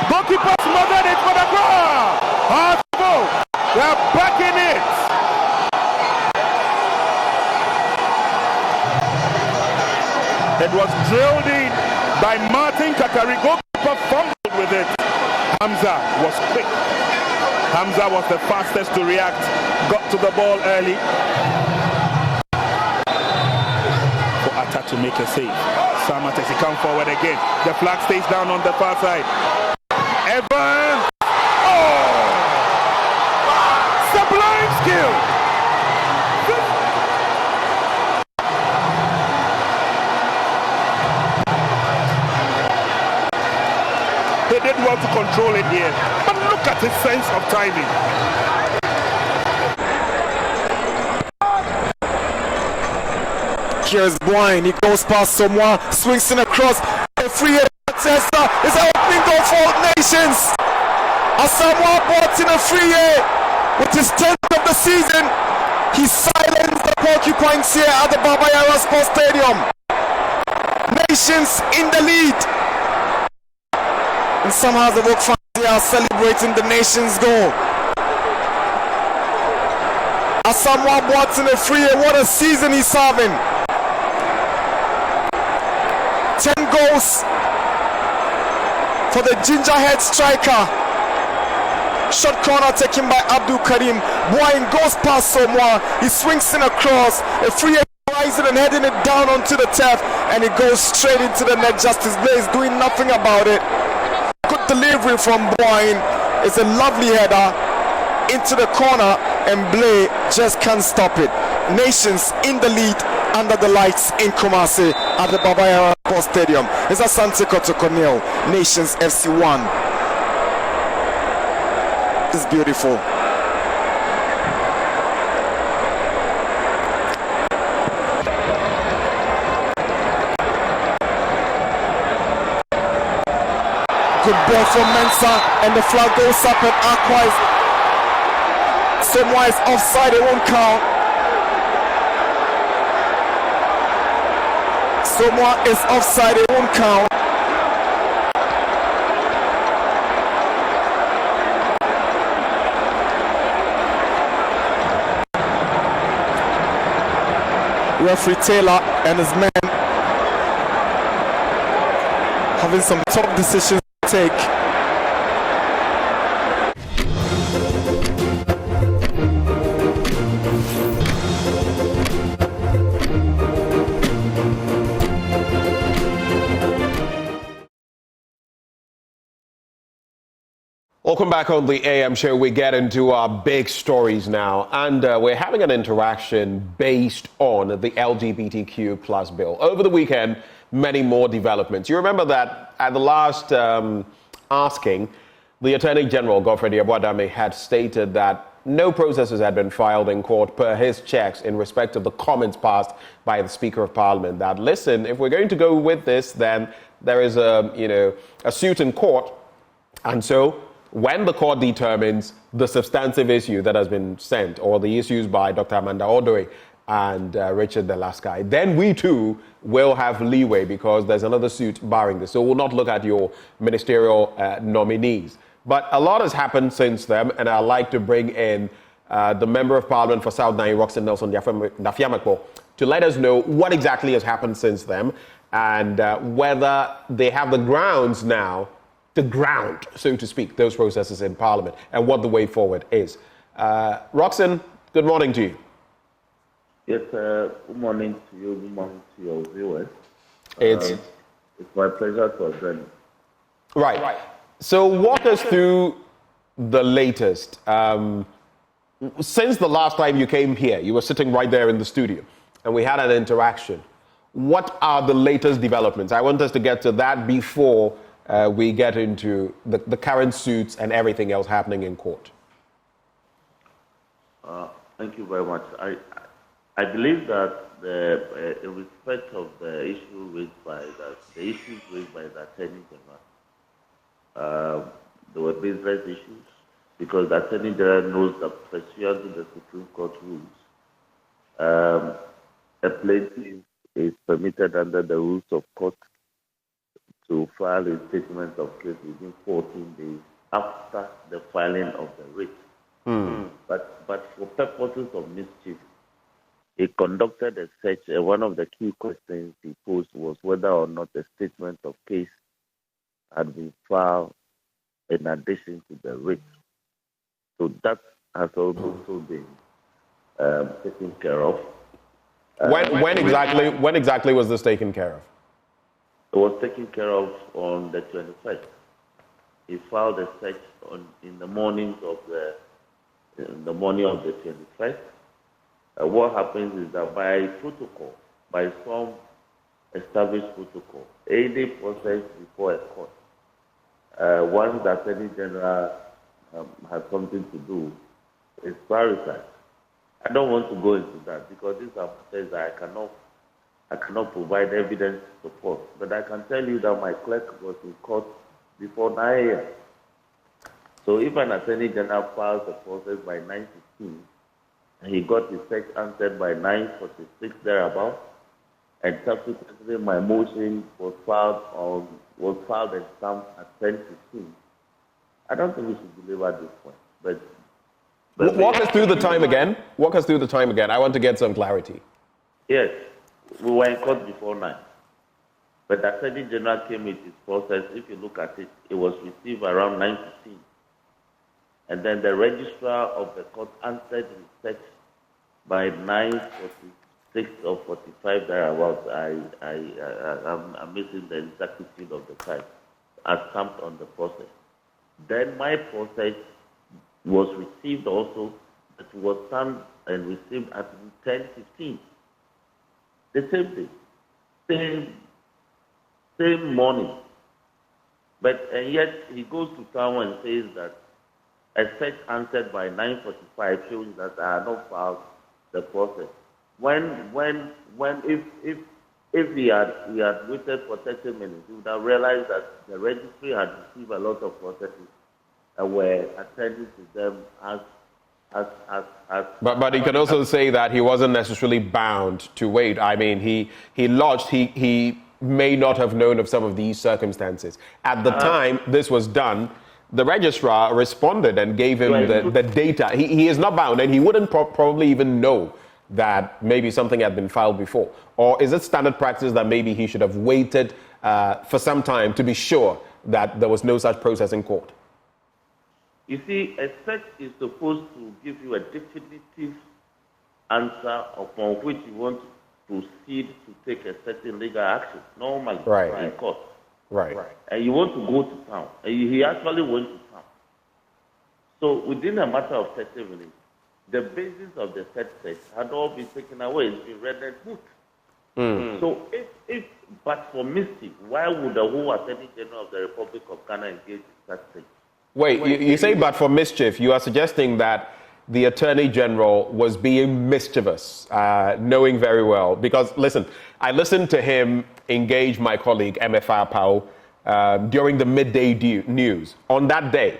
Speaker 8: goalkeeper smothered it for the goal. Hard to go. They're back in it. It was drilled in by Martin Kakari. Goalkeeper fumbled with it. Hamza was quick. Hamza was the fastest to react, got to the ball early for Atta to make a save. Samatex, he come forward again. The flag stays down on the far side. Evan! Oh! Sublime skill! He did well to control it here. But look at his sense of timing.
Speaker 9: Here's Boyne, he goes past someone, swings in across, a free hit. Testa is an opening goal for all nations. Asamoah brought in a free hit with his 10th of the season. He silenced the porcupines here at the Baba Yara Sports Stadium. Nations in the lead. And somehow the work fans are celebrating the nation's goal. Asamoah brought in a free hit. What a season he's having. 10 goals for the gingerhead striker. Shot corner taken by Abdul Karim. Boyne goes past Samoa. He swings in across. A free hit rising and heading it down onto the turf, and it goes straight into the net. Justice Blay is doing nothing about it. Good delivery from Boyne. It's a lovely header into the corner, and Blay just can't stop it. Nations in the lead under the lights in Kumasi at the Baba Yara Sports Stadium. It's Asante Kotoko 0, Nations FC 1. It's beautiful. Good ball from Mensah, and the flag goes up, and Aqua is offside, it won't count. Samoa is offside, it won't count. Referee Taylor and his men having some tough decisions to take.
Speaker 2: Welcome back on the AM show. We get into our big stories now, and we're having an interaction based on the LGBTQ+ bill. Over the weekend, many more developments. You remember that at the last asking, the Attorney General, Godfrey Adame, had stated that no processes had been filed in court per his checks in respect of the comments passed by the Speaker of Parliament. That, listen, if we're going to go with this, then there is a suit in court, and so when the court determines the substantive issue that has been sent, or the issues by Dr. Amanda Odoi and Richard Delaskai, then we too will have leeway because there's another suit barring this. So we'll not look at your ministerial nominees. But a lot has happened since then, and I'd like to bring in the Member of Parliament for South Nine, Roxanne Nelson Dafeamekpor, to let us know what exactly has happened since then and whether they have the grounds now, the ground, so to speak, those processes in Parliament and what the way forward is. Roxanne, good morning to you.
Speaker 10: Yes, good morning to you, good morning to your viewers.
Speaker 2: It's
Speaker 10: my pleasure to attend.
Speaker 2: Right. So walk us through the latest. Since the last time you came here, you were sitting right there in the studio, and we had an interaction. What are the latest developments? I want us to get to that before we get into the current suits and everything else happening in court.
Speaker 10: Thank you very much. I believe that in respect of the issues raised by the Attorney General, there were business issues because the Attorney General knows that pursuant to the Supreme Court rules, a plaintiff is permitted under the rules of court to file a statement of case within 14 days after the filing of the writ. But for purposes of mischief, he conducted a search, and one of the key questions he posed was whether or not a statement of case had been filed in addition to the writ. So that has also been taken care of.
Speaker 2: When exactly was this taken care of?
Speaker 10: It was taken care of on the 21st. He filed a search in the morning of the 21st. What happens is that by protocol, by some established protocol, any process before a court, once the Attorney General has something to do, is prioritized. I don't want to go into that because these are matters that I cannot provide evidence support, but I can tell you that my clerk was in court before 9 a.m. So if an Attorney General files a process by 9:15, and he got his search answered by 9:46 thereabout, and subsequently my motion was filed and stamped at 10:15, I don't think we should belabor this point. But
Speaker 2: walk us through the time again. Walk us through the time again. I want to get some clarity.
Speaker 10: Yes. We were in court before 9. But the Attorney General came with his process. If you look at it, it was received around 9:15. And then the registrar of the court answered his search by 9:46 or 45 thereabouts. I'm missing the exactitude of the time, as stamped on the process. Then my process was received also. It was stamped and received at 10:15. The same thing, same morning. And yet he goes to town and says that a search answered by 9:45 shows that I have not filed the process. If he had waited for 30 minutes, he would have realized that the registry had received a lot of processes and were attending to them as.
Speaker 2: But he can also say that he wasn't necessarily bound to wait. I mean, he lodged. He may not have known of some of these circumstances at the time this was done. The registrar responded and gave him the data. He is not bound, and he wouldn't probably even know that maybe something had been filed before. Or is it standard practice that maybe he should have waited for some time to be sure that there was no such process in court?
Speaker 10: You see, a search is supposed to give you a definitive answer upon which you want to proceed to take a certain legal action, normally in court.
Speaker 2: Right.
Speaker 10: And you want to go to town. And he actually went to town. So within a matter of 30 minutes, the basis of the third set had all been taken away. It's been rendered moot. So but for mischief, why would the whole Attorney General of the Republic of Ghana engage in such things?
Speaker 2: Wait, you say but for mischief. You are suggesting that the Attorney General was being mischievous, knowing very well. Because, listen, I listened to him engage my colleague, Dafeamekpor, during the midday news on that day,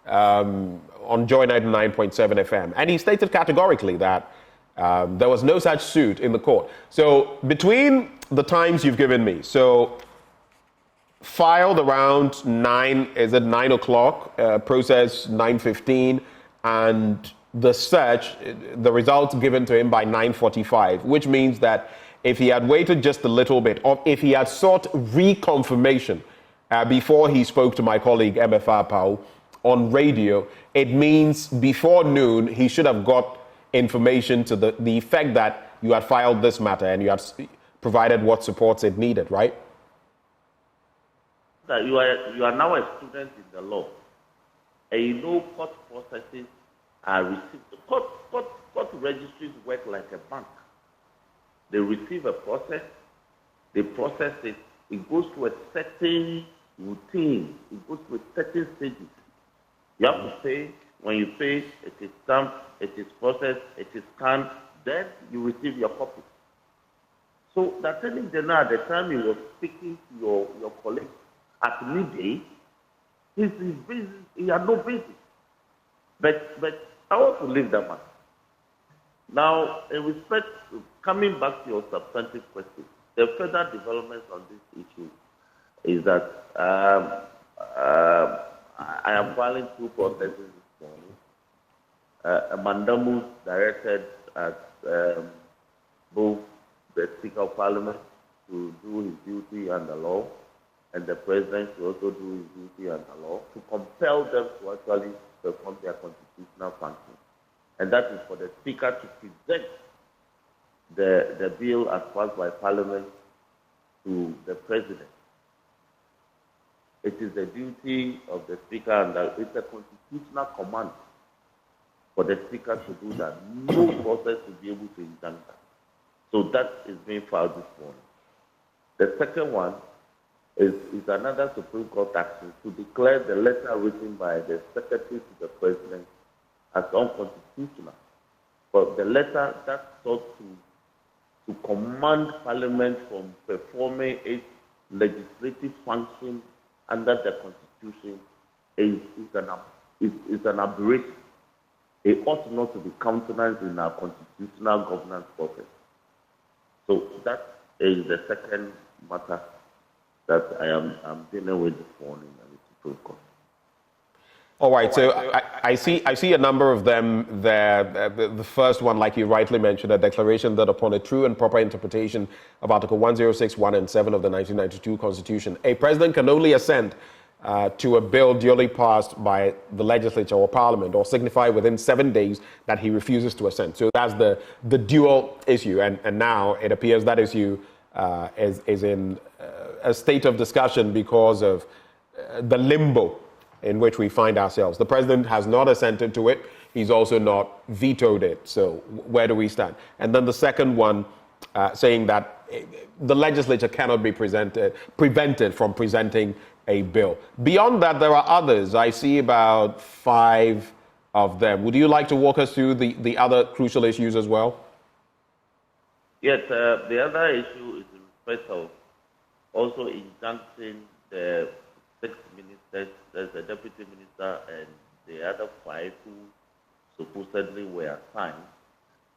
Speaker 2: on Joy 99.7 FM. And he stated categorically that there was no such suit in the court. So between the times you've given me, so filed around 9 o'clock, process 9:15, and the search, the results given to him by 9:45, which means that if he had waited just a little bit, or if he had sought reconfirmation before he spoke to my colleague Dafeamekpor on radio, it means before noon he should have got information to the effect that you had filed this matter and you had provided what supports it needed, right?
Speaker 10: That you are now a student in the law, and you know court processes are received. Court registries work like a bank. They receive a process, they process it, it goes through a certain routine, it goes through certain stages. You have to pay. When you pay, it is stamped, it is processed, it is scanned, then you receive your copy. So the Attorney General, at the time he was speaking to your colleague at midday, he had no basis. But I want to leave that matter. Now, in respect to coming back to your substantive question, the further developments on this issue is that I am filing two processes this morning. A mandamus directed at both the Speaker of Parliament to do his duty under law, and the President to also do his duty under law, to compel them to actually perform their constitutional function. And that is for the Speaker to present the bill as passed by Parliament to the President. It is the duty of the Speaker, and it's a constitutional command for the Speaker to do that. No process will be able to injunct that. So that is being filed this morning. The second one is another Supreme Court action to declare the letter written by the Secretary to the President as unconstitutional. But the letter that sought to command Parliament from performing its legislative function under the Constitution is an aberration. It ought not to be countenanced in our constitutional governance process. So that is the second matter that I'm dealing with this morning at the Supreme Court.
Speaker 2: All right, so I see a number of them there. The first one, like you rightly mentioned, a declaration that upon a true and proper interpretation of Article 106(1) and 7 of the 1992 Constitution, a president can only assent to a bill duly passed by the legislature or parliament, or signify within 7 days that he refuses to assent. So that's the dual issue, and now it appears that issue is in a state of discussion because of the limbo in which we find ourselves. The president has not assented to it. He's also not vetoed it. So where do we stand? And then the second one, saying that the legislature cannot be prevented from presenting a bill. Beyond that, there are others. I see about 5 of them. Would you like to walk us through the other crucial issues as well?
Speaker 10: Yes, the other issue is in respect of also injuncting the 6 ministers, there's a deputy minister and the other 5 who supposedly were assigned.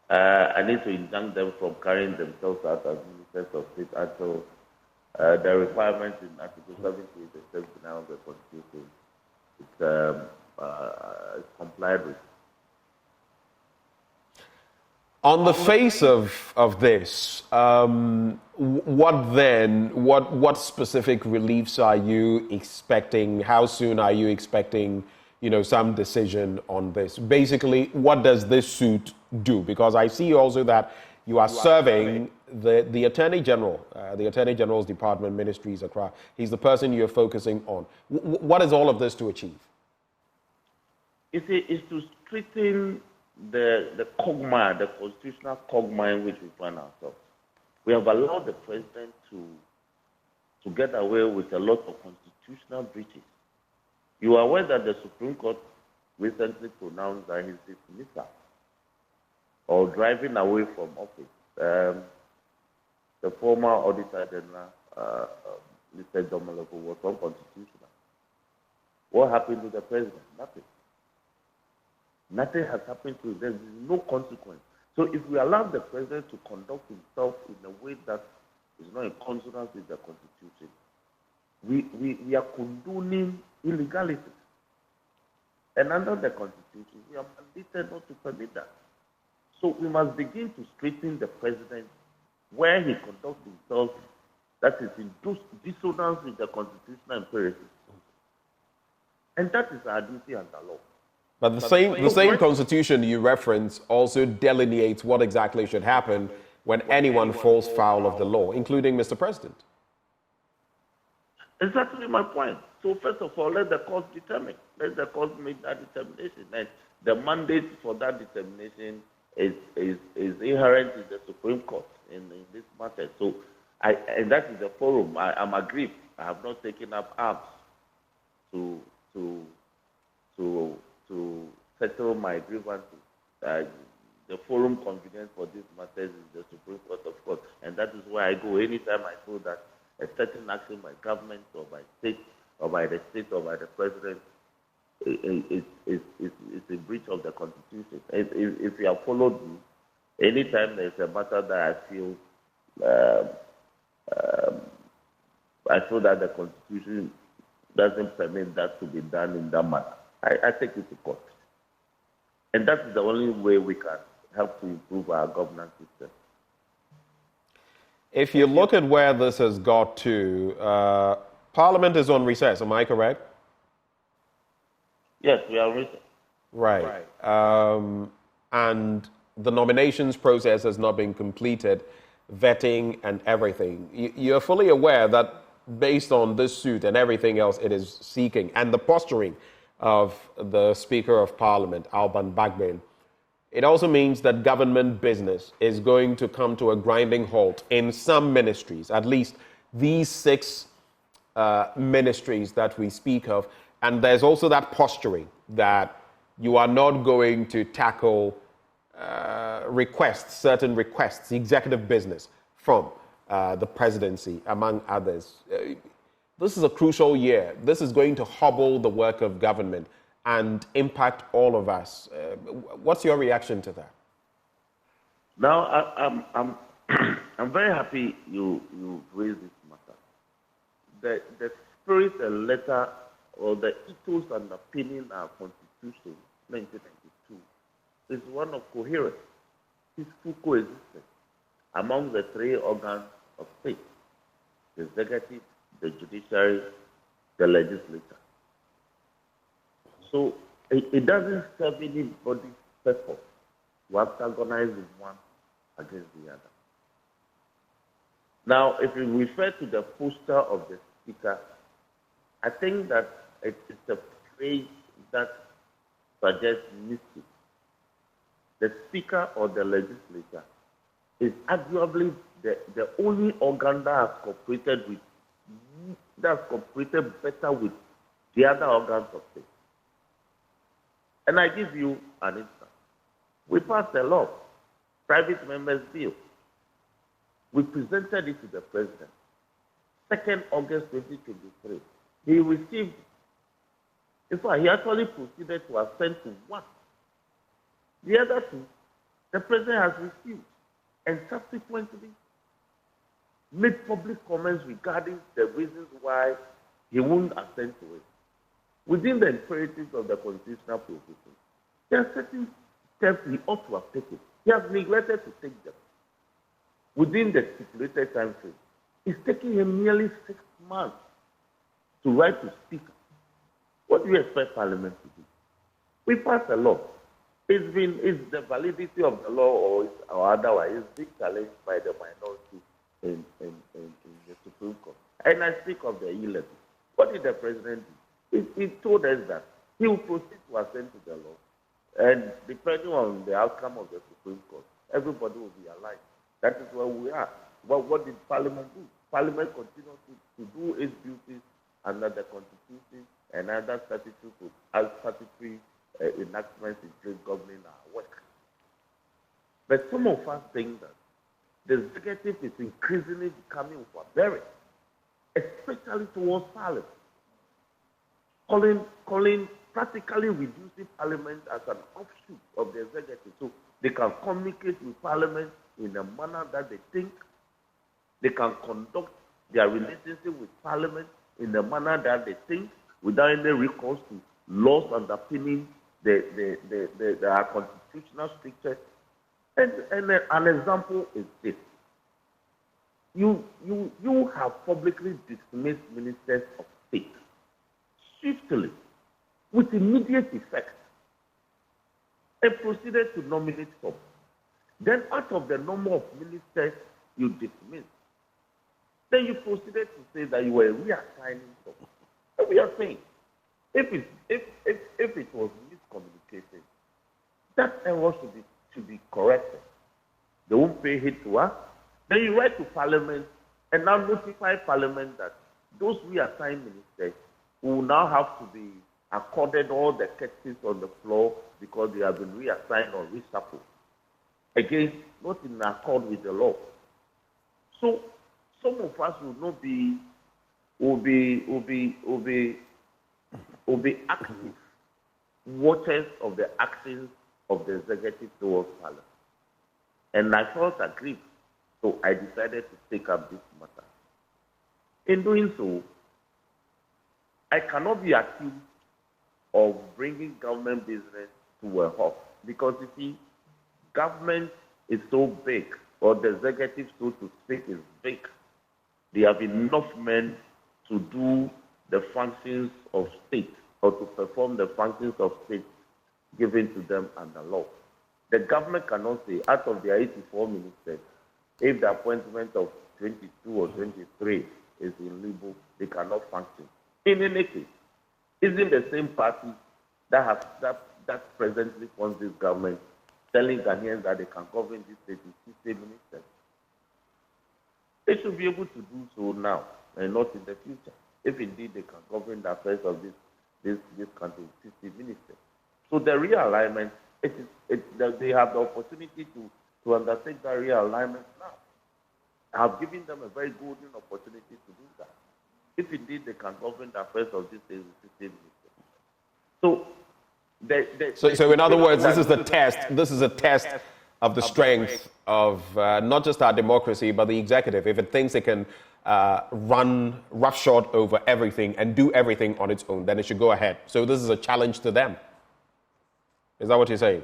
Speaker 10: I need to injunct them from carrying themselves out as ministers of state until the requirements in Article 70 and 79 of the Constitution is complied with.
Speaker 2: On the face of this, what specific reliefs are you expecting? How soon are you expecting, some decision on this? Basically, what does this suit do? Because I see also that you are serving the Attorney General, the Attorney General's Department, Ministries, Accra. He's the person you're focusing on. What is all of this to achieve?
Speaker 10: is to straighten the quagmire, the constitutional quagmire in which we find ourselves. We have allowed the president to get away with a lot of constitutional breaches. You are aware that the Supreme Court recently pronounced that his dismissal or driving away from office, the former Auditor General, Mr. Domolopo, was unconstitutional. What happened to the president? Nothing. Nothing has happened to him. There is no consequence. So if we allow the president to conduct himself in a way that is not in consonance with the Constitution, we are condoning illegality. And under the Constitution, we are mandated not to permit that. So we must begin to straighten the president where he conducts himself that is in dissonance with the constitutional imperatives. And that is our duty under law.
Speaker 2: But the same constitution you reference also delineates what exactly should happen when anyone falls foul of the law, including Mr. President.
Speaker 10: Exactly my point. So first of all, let the court determine. Let the court make that determination. And the mandate for that determination is inherent in the Supreme Court in this matter. So, and that is the forum. I'm aggrieved. I have not taken up arms to settle my grievances. The forum convenient for these matters is the Supreme Court, of course, and that is where I go anytime I feel that a certain action by government or by state or by the state or by the president is a breach of the Constitution. If you have followed me, anytime there is a matter that I feel that the Constitution doesn't permit that to be done in that manner, I take it to court. And that is the only way we can help to improve our governance system.
Speaker 2: If you look at where this has got to, Parliament is on recess, am I correct?
Speaker 10: Yes, we are on recess.
Speaker 2: Right. And the nominations process has not been completed, vetting and everything. You're fully aware that based on this suit and everything else it is seeking, and the posturing of the Speaker of Parliament, Alban Bagbin, it also means that government business is going to come to a grinding halt in some ministries, at least these 6 ministries that we speak of. And there's also that posturing that you are not going to tackle certain requests, executive business from the presidency, among others. This is a crucial year. This is going to hobble the work of government and impact all of us. What's your reaction to that?
Speaker 10: Now, I'm very happy you raised this matter. The spirit and letter or the ethos underpinning our Constitution, 1992, is one of coherence, peaceful coexistence among the 3 organs of state: the executive, the judiciary, the legislature. So it doesn't serve anybody's purpose to antagonize one against the other. Now, if we refer to the poster of the Speaker, I think that it's a phrase that suggests mystery. The Speaker or the legislature is arguably the only organ that has cooperated better with the other organs of state. And I give you an instance. We passed a law, Private Members' Bill. We presented it to the President. 2nd August 2023. He received, in fact, he actually proceeded to assent to 1. The other 2, the President has refused and subsequently made public comments regarding the reasons why he won't assent to it. Within the imperatives of the constitutional provision, there are certain steps he ought to have taken. He has neglected to take them within the stipulated time frame. It's taking him nearly 6 months to write to Speaker. What do you expect Parliament to do? We passed a law. Is the validity of the law or otherwise is being challenged by the minority in the Supreme Court. And I speak of the 11. What did the President do? He told us that he will proceed to assent to the law. And depending on the outcome of the Supreme Court, everybody will be aligned. That is where we are. But what did Parliament do? Parliament continues to do its duties under the Constitution and other statutory enactments in place governing our work. But some of us think that the executive is increasingly becoming overbearing, especially towards Parliament, calling practically reducing Parliament as an offshoot of the executive, so they can communicate with Parliament in a manner that they think. They can conduct their relationship with Parliament in the manner that they think, without any recourse to laws underpinning our constitutional structure. And an example is this. You have publicly dismissed ministers of state swiftly, with immediate effect, and proceeded to nominate some. Then out of the number of ministers you dismissed, then you proceeded to say that you were reassigning some. And we are saying, if it was miscommunication, that error should be corrected. They won't pay heed to us. Then you write to Parliament and now notify Parliament that those reassigned ministers will now have to be accorded all the courtesies on the floor because they have been reassigned or reshuffled. Again, not in accord with the law. So some of us will be active watchers of the actions of the executive towards Parliament. And I felt aggrieved, so I decided to take up this matter. In doing so, I cannot be accused of bringing government business to a halt, because you see, government is so big, or the executive, so to speak, is big. They have enough men to do the functions of state, or to perform the functions of state given to them under law. The government cannot say, out of their 84 ministers, if the appointment of 22 or 23 is illegal, they cannot function. In any case, isn't the same party that presently funds this government telling Ghanaians that they can govern this state with 60 ministers? They should be able to do so now and not in the future, if indeed they can govern the affairs of this country with 60 ministers. So the realignment, they have the opportunity to undertake that realignment now. I have given them a very golden opportunity to do that, if indeed they can govern the affairs of this state with 60 ministers.
Speaker 2: So in other words, this is the test. This is a test of the strength of not just our democracy, but the executive. If it thinks it can run roughshod over everything and do everything on its own, then it should go ahead. So this is a challenge to them. Is that what you're saying?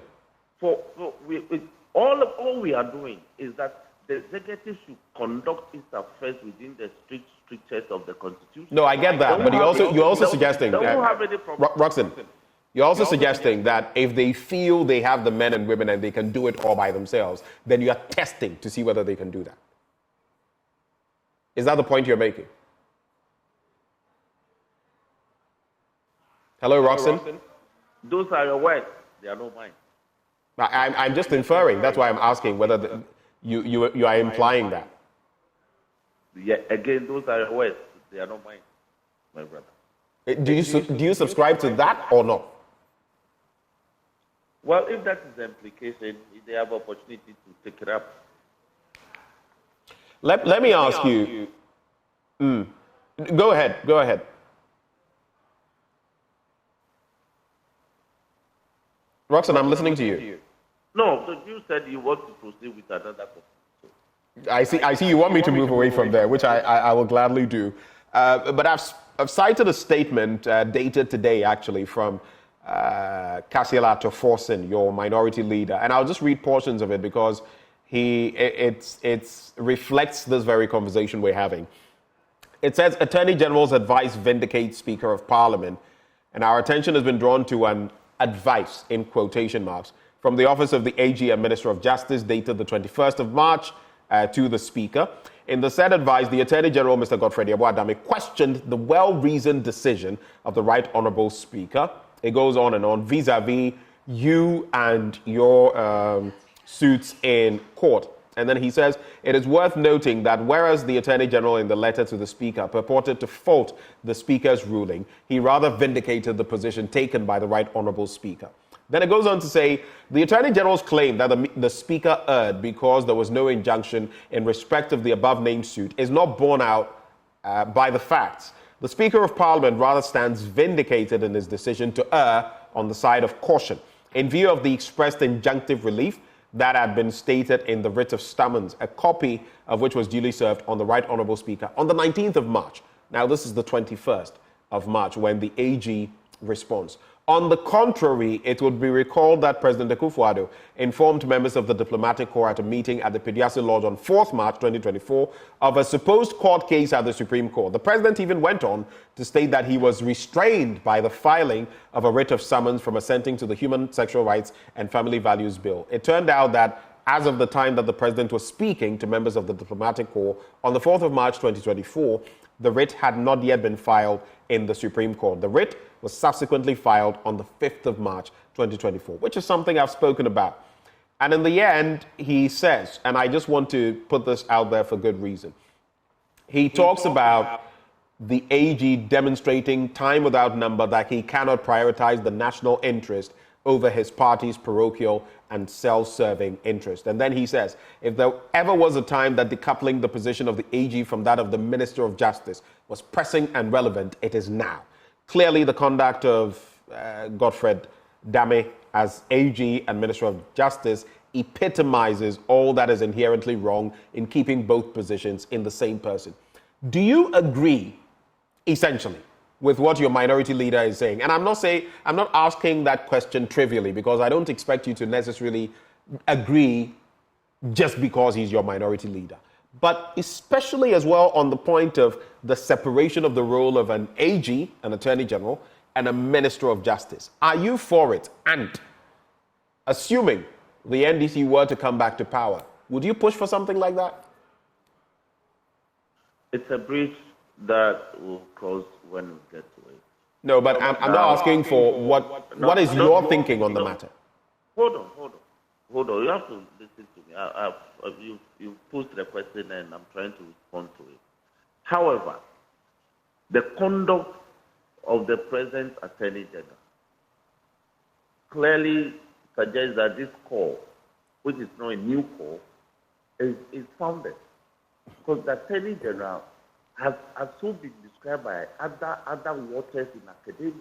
Speaker 10: All we are doing is that the executive should conduct its affairs within the strict strictures of the Constitution.
Speaker 2: No, I get that, but you're also suggesting
Speaker 10: they won't have any problem.
Speaker 2: Roxanne, you're also suggesting that if they feel they have the men and women and they can do it all by themselves, then you are testing to see whether they can do that. Is that the point you're making? Hello, Roxanne?
Speaker 10: Those are your words. They are not mine.
Speaker 2: I'm just inferring. That's why I'm asking whether you are implying that.
Speaker 10: Yeah, again, those are your words. They are not mine, my brother.
Speaker 2: Do you subscribe to that or not?
Speaker 10: Well, if that is the implication, if they have opportunity to take it up.
Speaker 2: Let me ask you. Go ahead. Roxanne, I'm listening to you.
Speaker 10: No, so you said you want to proceed with another question.
Speaker 2: I see you want me to move away from there, which I will gladly do. But I've cited a statement dated today, actually, from Kasiela Toforsen, your minority leader. And I'll just read portions of it because it reflects this very conversation we're having. It says, Attorney General's advice vindicates Speaker of Parliament. And our attention has been drawn to an advice, in quotation marks, from the Office of the AG and Minister of Justice, dated the 21st of March, to the Speaker. In the said advice, the Attorney General, Mr. Godfrey Adame, questioned the well-reasoned decision of the Right Honourable Speaker It goes on and on vis-a-vis you and your suits in court. And then he says, it is worth noting that whereas the Attorney General in the letter to the Speaker purported to fault the Speaker's ruling, he rather vindicated the position taken by the Right Honourable Speaker. Then it goes on to say, the Attorney General's claim that the Speaker erred because there was no injunction in respect of the above-named suit is not borne out by the facts. The Speaker of Parliament rather stands vindicated in his decision to err on the side of caution. In view of the expressed injunctive relief that had been stated in the writ of summons, a copy of which was duly served on the Right Honourable Speaker on the 19th of March. Now, this is the 21st of March when the AG responds. On the contrary, it would be recalled that President Akufo-Addo informed members of the diplomatic corps at a meeting at the Pediasi Lodge on 4th March 2024 of a supposed court case at the Supreme Court. The president even went on to state that he was restrained by the filing of a writ of summons from assenting to the Human Sexual Rights and Family Values Bill. It turned out that as of the time that the president was speaking to members of the diplomatic corps on the 4th of March 2024, the writ had not yet been filed in the Supreme Court. The writ was subsequently filed on the 5th of March 2024, which is something I've spoken about. And in the end, he says, and I just want to put this out there for good reason, he talks about the AG demonstrating time without number that he cannot prioritize the national interest over his party's parochial and self-serving interest. And then he says, if there ever was a time that decoupling the position of the AG from that of the Minister of Justice was pressing and relevant, it is now. Clearly, the conduct of Godfred Dame as AG and Minister of Justice epitomizes all that is inherently wrong in keeping both positions in the same person. Do you agree, essentially, with what your minority leader is saying? And I'm not asking that question trivially, because I don't expect you to necessarily agree just because he's your minority leader. But especially as well on the point of the separation of the role of an AG, an Attorney General, and a Minister of Justice. Are you for it? And assuming the NDC were to come back to power, would you push for something like that?
Speaker 10: It's a bridge that will cross when we get to it.
Speaker 2: No, but I'm not asking for what is your thinking on the matter.
Speaker 10: Hold on. You have to listen to me. You posed the question and I'm trying to respond to it. However, the conduct of the present Attorney General clearly suggests that this call, which is not a new call, is founded. Because the Attorney General has so been described by other waters in academia.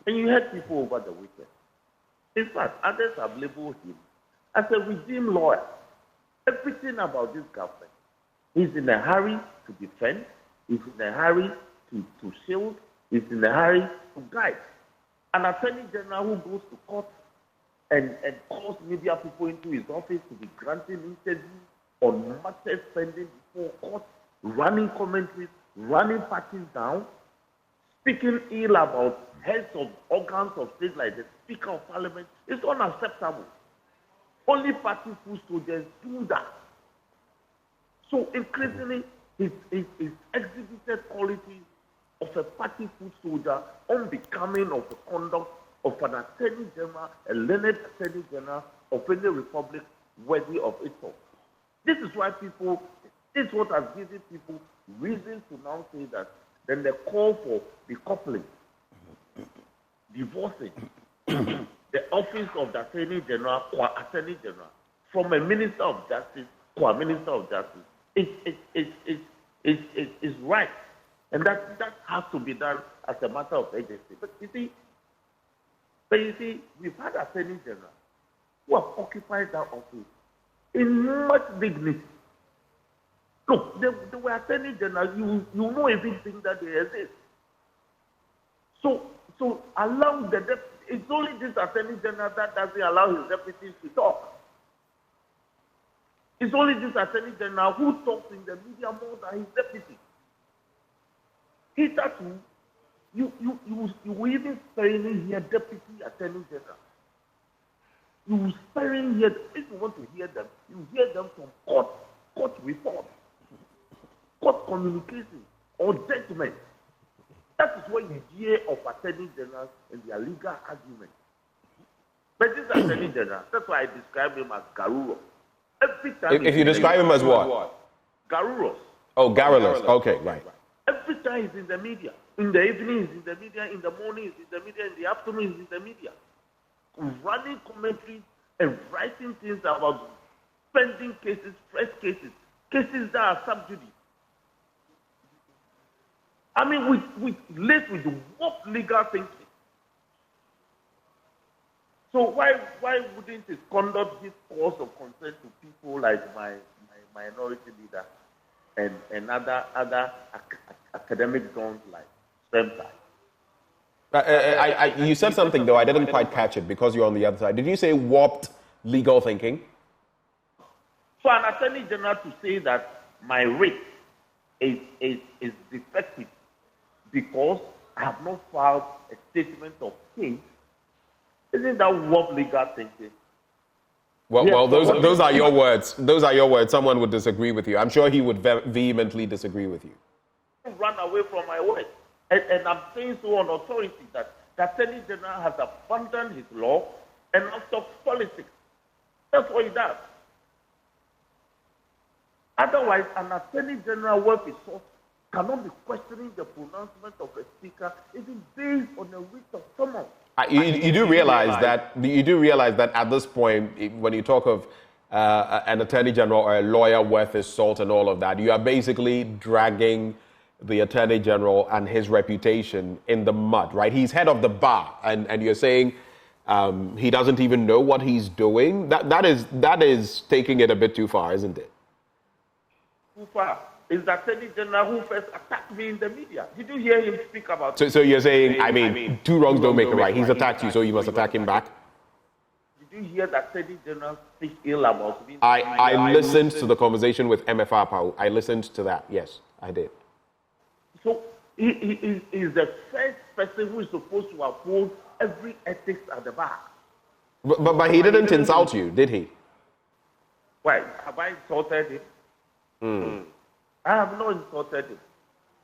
Speaker 10: And you heard people over the weekend. In fact, others have labeled him as a regime lawyer. Everything about this government, he's in a hurry to defend, he's in a hurry to shield, he's in a hurry to guide. An Attorney General who goes to court and calls media people into his office to be granting interviews on matters pending before court, running commentaries, running parties down, speaking ill about heads of organs of state like the Speaker of Parliament, is unacceptable. Only party foot soldiers do that. So increasingly, his exhibited qualities of a party foot soldier unbecoming of the conduct of an Attorney General, a learned Attorney General of any republic worthy of itself. This is why this is what has given people reason to now say that then the call for decoupling, divorcing the office of the Attorney General or Attorney General from a Minister of Justice or a Minister of Justice is right. And that has to be done as a matter of agency. But you see, we've had Attorney General who have occupied that office in much dignity. Look, they were Attorney General, you know everything that they exist. So allow it's only this Attorney General that doesn't allow his deputies to talk. It's only this Attorney General who talks in the media more than his deputy. He too, you will even sparingly hear Deputy Attorney General. You will sparingly hear, if you want to hear them, you hear them from court report, court communication, or judgment. That is what you hear of attorney generals in their legal argument. But this attorney general, that's why I describe him as Garuro. Every time
Speaker 2: if you describe him as what?
Speaker 10: Garuros.
Speaker 2: Oh, garrulous. Okay, right.
Speaker 10: Every time he's in the media. In the evening, he's in the media. In the morning, he's in the media. In the afternoon, he's in the media. Running commentaries and writing things about pending cases, fresh cases, cases that are sub judice. I mean, we live with what legal thinking. So why wouldn't his conduct give cause of concern to people like my minority leader and other academic zones like Stemside?
Speaker 2: You said something though, I didn't quite catch it because you're on the other side. Did you say warped legal thinking?
Speaker 10: So an attorney general to say that my writ is defective because I have not filed a statement of case, isn't that warped legal thinking?
Speaker 2: Well, those are your words. Those are your words. Someone would disagree with you. I'm sure he would vehemently disagree with you.
Speaker 10: Run away from my words. And I'm saying so on authority that the Attorney General has abandoned his law and now talks politics. That's what he does. Otherwise, an Attorney General work is so cannot be questioning the pronouncement of a speaker even based on a writ of summons.
Speaker 2: You do realize that at this point, when you talk of an attorney general or a lawyer worth his salt and all of that, you are basically dragging the attorney general and his reputation in the mud, right? He's head of the bar, and you're saying he doesn't even know what he's doing. That is taking it a bit too far, isn't it?
Speaker 10: Too far. Is the Attorney General who first attacked me in the media. Did you hear him speak about
Speaker 2: it? So you're saying, I mean, two wrongs don't make a right. He's attacked you, so you must attack him back?
Speaker 10: Did you hear the Attorney General speak ill about me?
Speaker 2: I listened to the conversation with MFR Pau. I listened to that. Yes, I did.
Speaker 10: So he is the first person who is supposed to uphold every ethics at the bar.
Speaker 2: But he didn't insult you, did he?
Speaker 10: Why? Have I insulted him? I have not insulted him.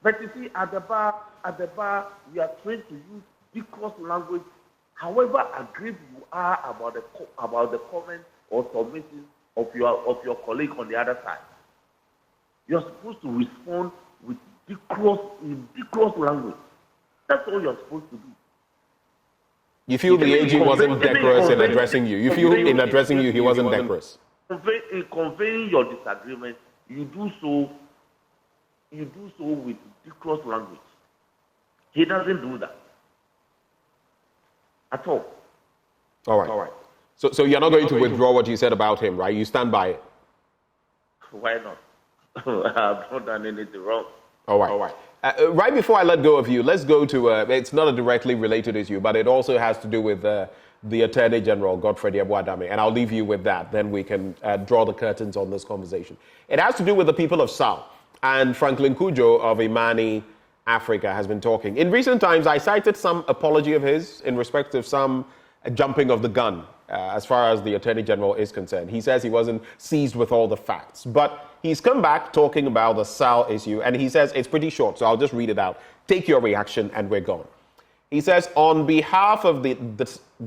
Speaker 10: But you see, at the bar, we are trained to use decorous language. However aggrieved you are about the comment or submission of your colleague on the other side, you're supposed to respond with decorous language. That's all you're supposed to do.
Speaker 2: You feel the AG wasn't decorous in addressing you. You feel in addressing you, he wasn't decorous.
Speaker 10: In conveying your disagreement, you do so with decorous language. He doesn't do that at all.
Speaker 2: All right. So you're not going to withdraw what you said about him, right? You stand by it.
Speaker 10: Why not? I've not done anything wrong.
Speaker 2: All right. Right before I let go of you, let's go to, it's not a directly related issue, but it also has to do with the Attorney General, Godfrey Adame, and I'll leave you with that. Then we can draw the curtains on this conversation. It has to do with the people of Sal. And Franklin Kujo of Imani Africa has been talking. In recent times, I cited some apology of his in respect of some jumping of the gun as far as the Attorney General is concerned. He says he wasn't seized with all the facts. But he's come back talking about the Sal issue, and he says it's pretty short, so I'll just read it out. Take your reaction, and we're gone. He says, on behalf of the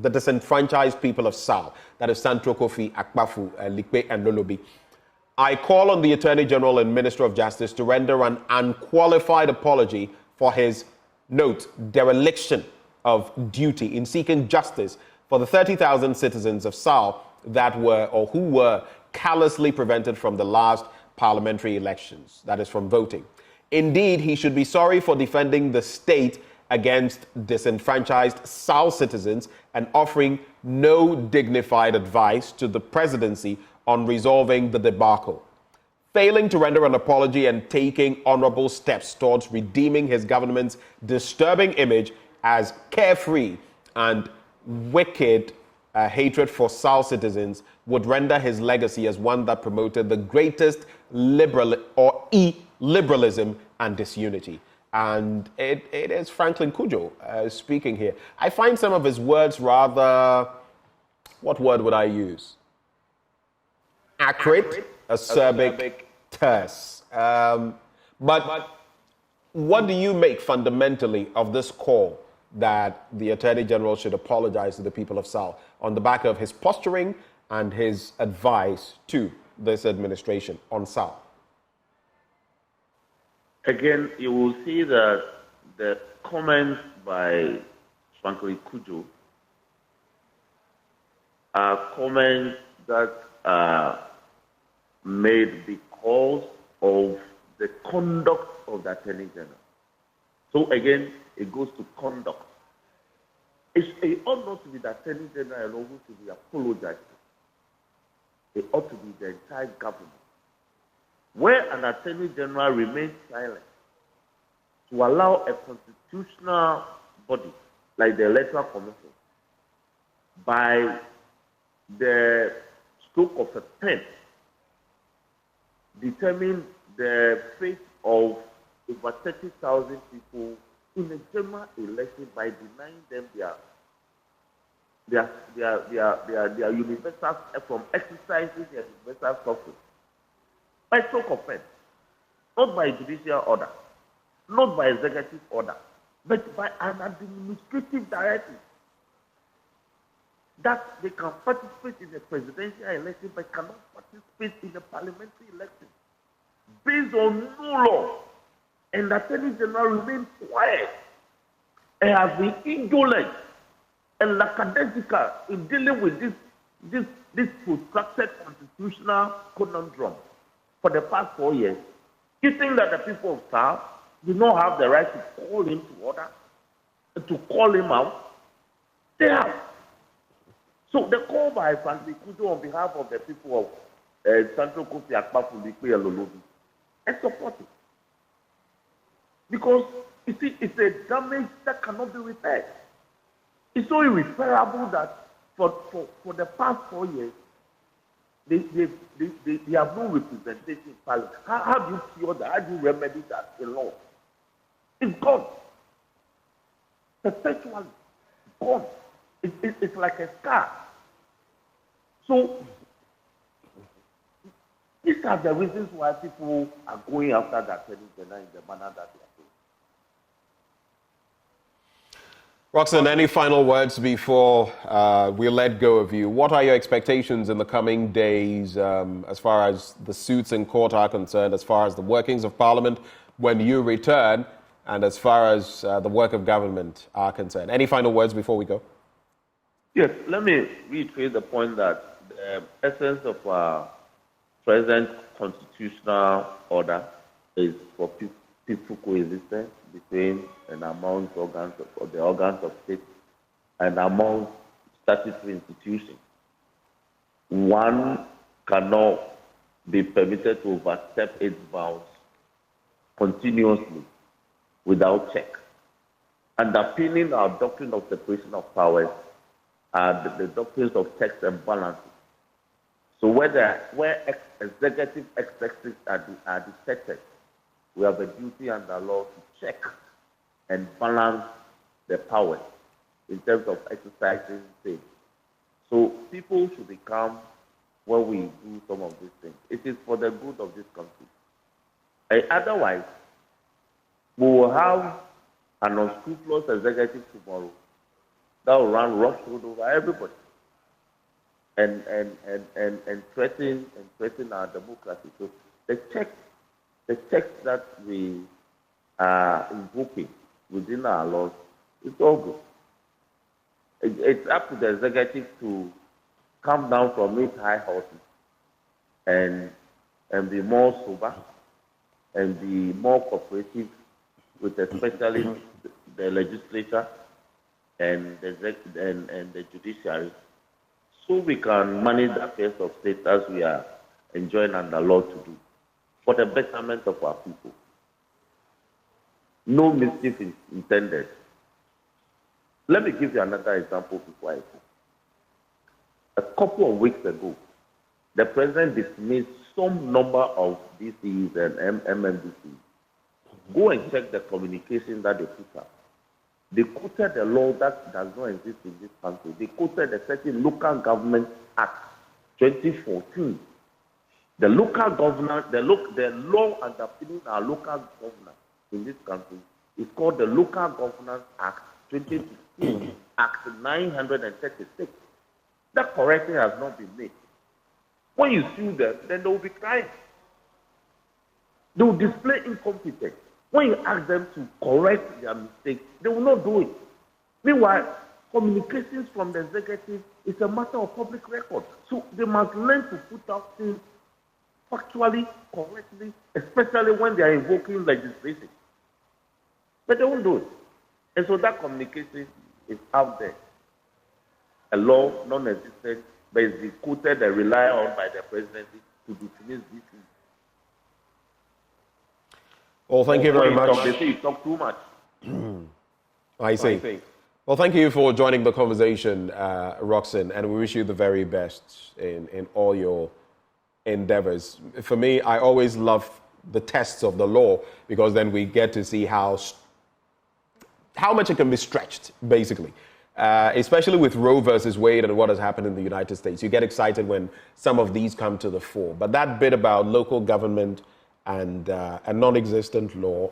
Speaker 2: disenfranchised people of Sal, that is Santro Kofi, Akpafu, Likpe, and Lolobi, I call on the Attorney General and Minister of Justice to render an unqualified apology for his, note, dereliction of duty in seeking justice for the 30,000 citizens of Sal that were or who were callously prevented from the last parliamentary elections, that is from voting. Indeed, he should be sorry for defending the state against disenfranchised Sal citizens and offering no dignified advice to the presidency on resolving the debacle. Failing to render an apology and taking honorable steps towards redeeming his government's disturbing image as carefree and wicked hatred for Sal citizens would render his legacy as one that promoted the greatest liberalism and disunity. And it is Franklin Kujo speaking here. I find some of his words rather, what word would I use? Accurate, acerbic, terse. But What do you make fundamentally of this call that the Attorney General should apologize to the people of South on the back of his posturing and his advice to this administration on South?
Speaker 10: Again, you will see that the comments by Swankly Kujo are comments that are made because of the conduct of the Attorney General. So again, it goes to conduct. It ought not to be the Attorney General alone who should be apologizing. It ought to be the entire government. Where an Attorney General remains silent to allow a constitutional body like the Electoral Commission, by the stroke of a pen, determine the fate of over 30,000 people in a general election by denying them their universal, from exercising their universal suffrage. By stroke of pen, not by judicial order, not by executive order, but by an administrative directive that they can participate in a presidential election but cannot participate in a parliamentary election based on no law. And the Attorney General remains quiet and has been indolent and lackadaisical in dealing with this protracted constitutional conundrum for the past 4 years. You think that the people of South do not have the right to call him to order, to call him out? They have. So the call by Franklin Kudo on behalf of the people of Central Kofi Akpafu Lolobi, I support it. Because, you see, it's a damage that cannot be repaired. It's so irreparable that for the past 4 years, they have no representation in Parliament. How do you cure that? How do you remedy that in law? It's gone. Perpetually gone. It's like a scar. So, these are the reasons why people are going after that Attorney General in the manner that they are doing.
Speaker 2: Roxanne, any final words before we let go of you? What are your expectations in the coming days as far as the suits in court are concerned, as far as the workings of Parliament when you return, and as far as the work of government are concerned? Any final words before we go?
Speaker 10: Yes, let me reiterate the point that the essence of our present constitutional order is for peaceful coexistence between and among the organs of state and among statutory institutions. One cannot be permitted to overstep its bounds continuously without check. Underpinning our doctrine of separation of powers are the doctrines of checks and balances. So where executive executives are detected, we have a duty under law to check and balance the powers in terms of exercising things. So people should be calm when we do some of these things. It is for the good of this country. Otherwise, we will have an unscrupulous executive tomorrow that will run roughshod over everybody and threaten our democracy. So the checks that we are invoking within our laws, it's all good. It's up to the executive to come down from its high horses and be more sober and be more cooperative with especially the legislature and the judiciary, so we can manage the affairs of state as we are enjoined under law to do, for the betterment of our people. No mischief is intended. Let me give you another example before I go. A couple of weeks ago, the president dismissed some number of DCs and MMDCs. Go and check the communication that they put out. They quoted a law that does not exist in this country. They quoted a certain Local Government Act 2014. The local government, the law underpinning our local government in this country is called the Local Governance Act 2016, Act 936. That correction has not been made. When you sue them, then they will be crying. They will display incompetence. When you ask them to correct their mistakes, they will not do it. Meanwhile, communications from the executive is a matter of public record. So they must learn to put out things factually, correctly, especially when they are invoking legislation. But they won't do it. And so that communication is out there. A law non-existent, but is quoted and relied on by the presidency to dismiss these things.
Speaker 2: Well, thank you very much.
Speaker 10: They say you talk too much.
Speaker 2: I see. Well, thank you for joining the conversation, Roxanne, and we wish you the very best in all your endeavors. For me, I always love the tests of the law because then we get to see how much it can be stretched, basically. Especially with Roe versus Wade and what has happened in the United States. You get excited when some of these come to the fore. But that bit about local government and a non-existent law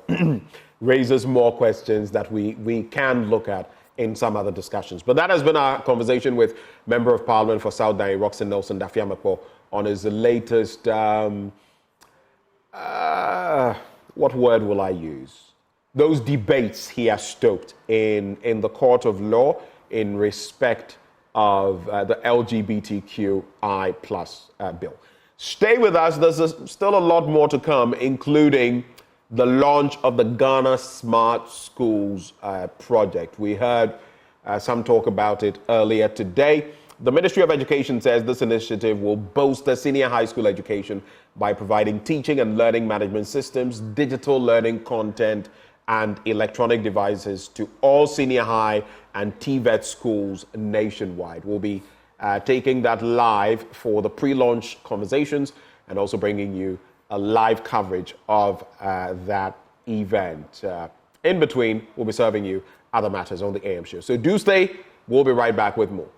Speaker 2: raises more questions that we can look at in some other discussions. But that has been our conversation with Member of Parliament for South Dane, Roxanne Nelson Dafeamekpor, on his latest, what word will I use? Those debates he has stoked in the court of law in respect of the LGBTQI+ bill. Stay with us. There's still a lot more to come, including the launch of the Ghana Smart Schools project. We heard some talk about it earlier today. The Ministry of Education says this initiative will bolster senior high school education by providing teaching and learning management systems, digital learning content, and electronic devices to all senior high and TVET schools nationwide. We'll be taking that live for the pre-launch conversations and also bringing you a live coverage of that event. In between, we'll be serving you other matters on the AM show. So do stay. We'll be right back with more.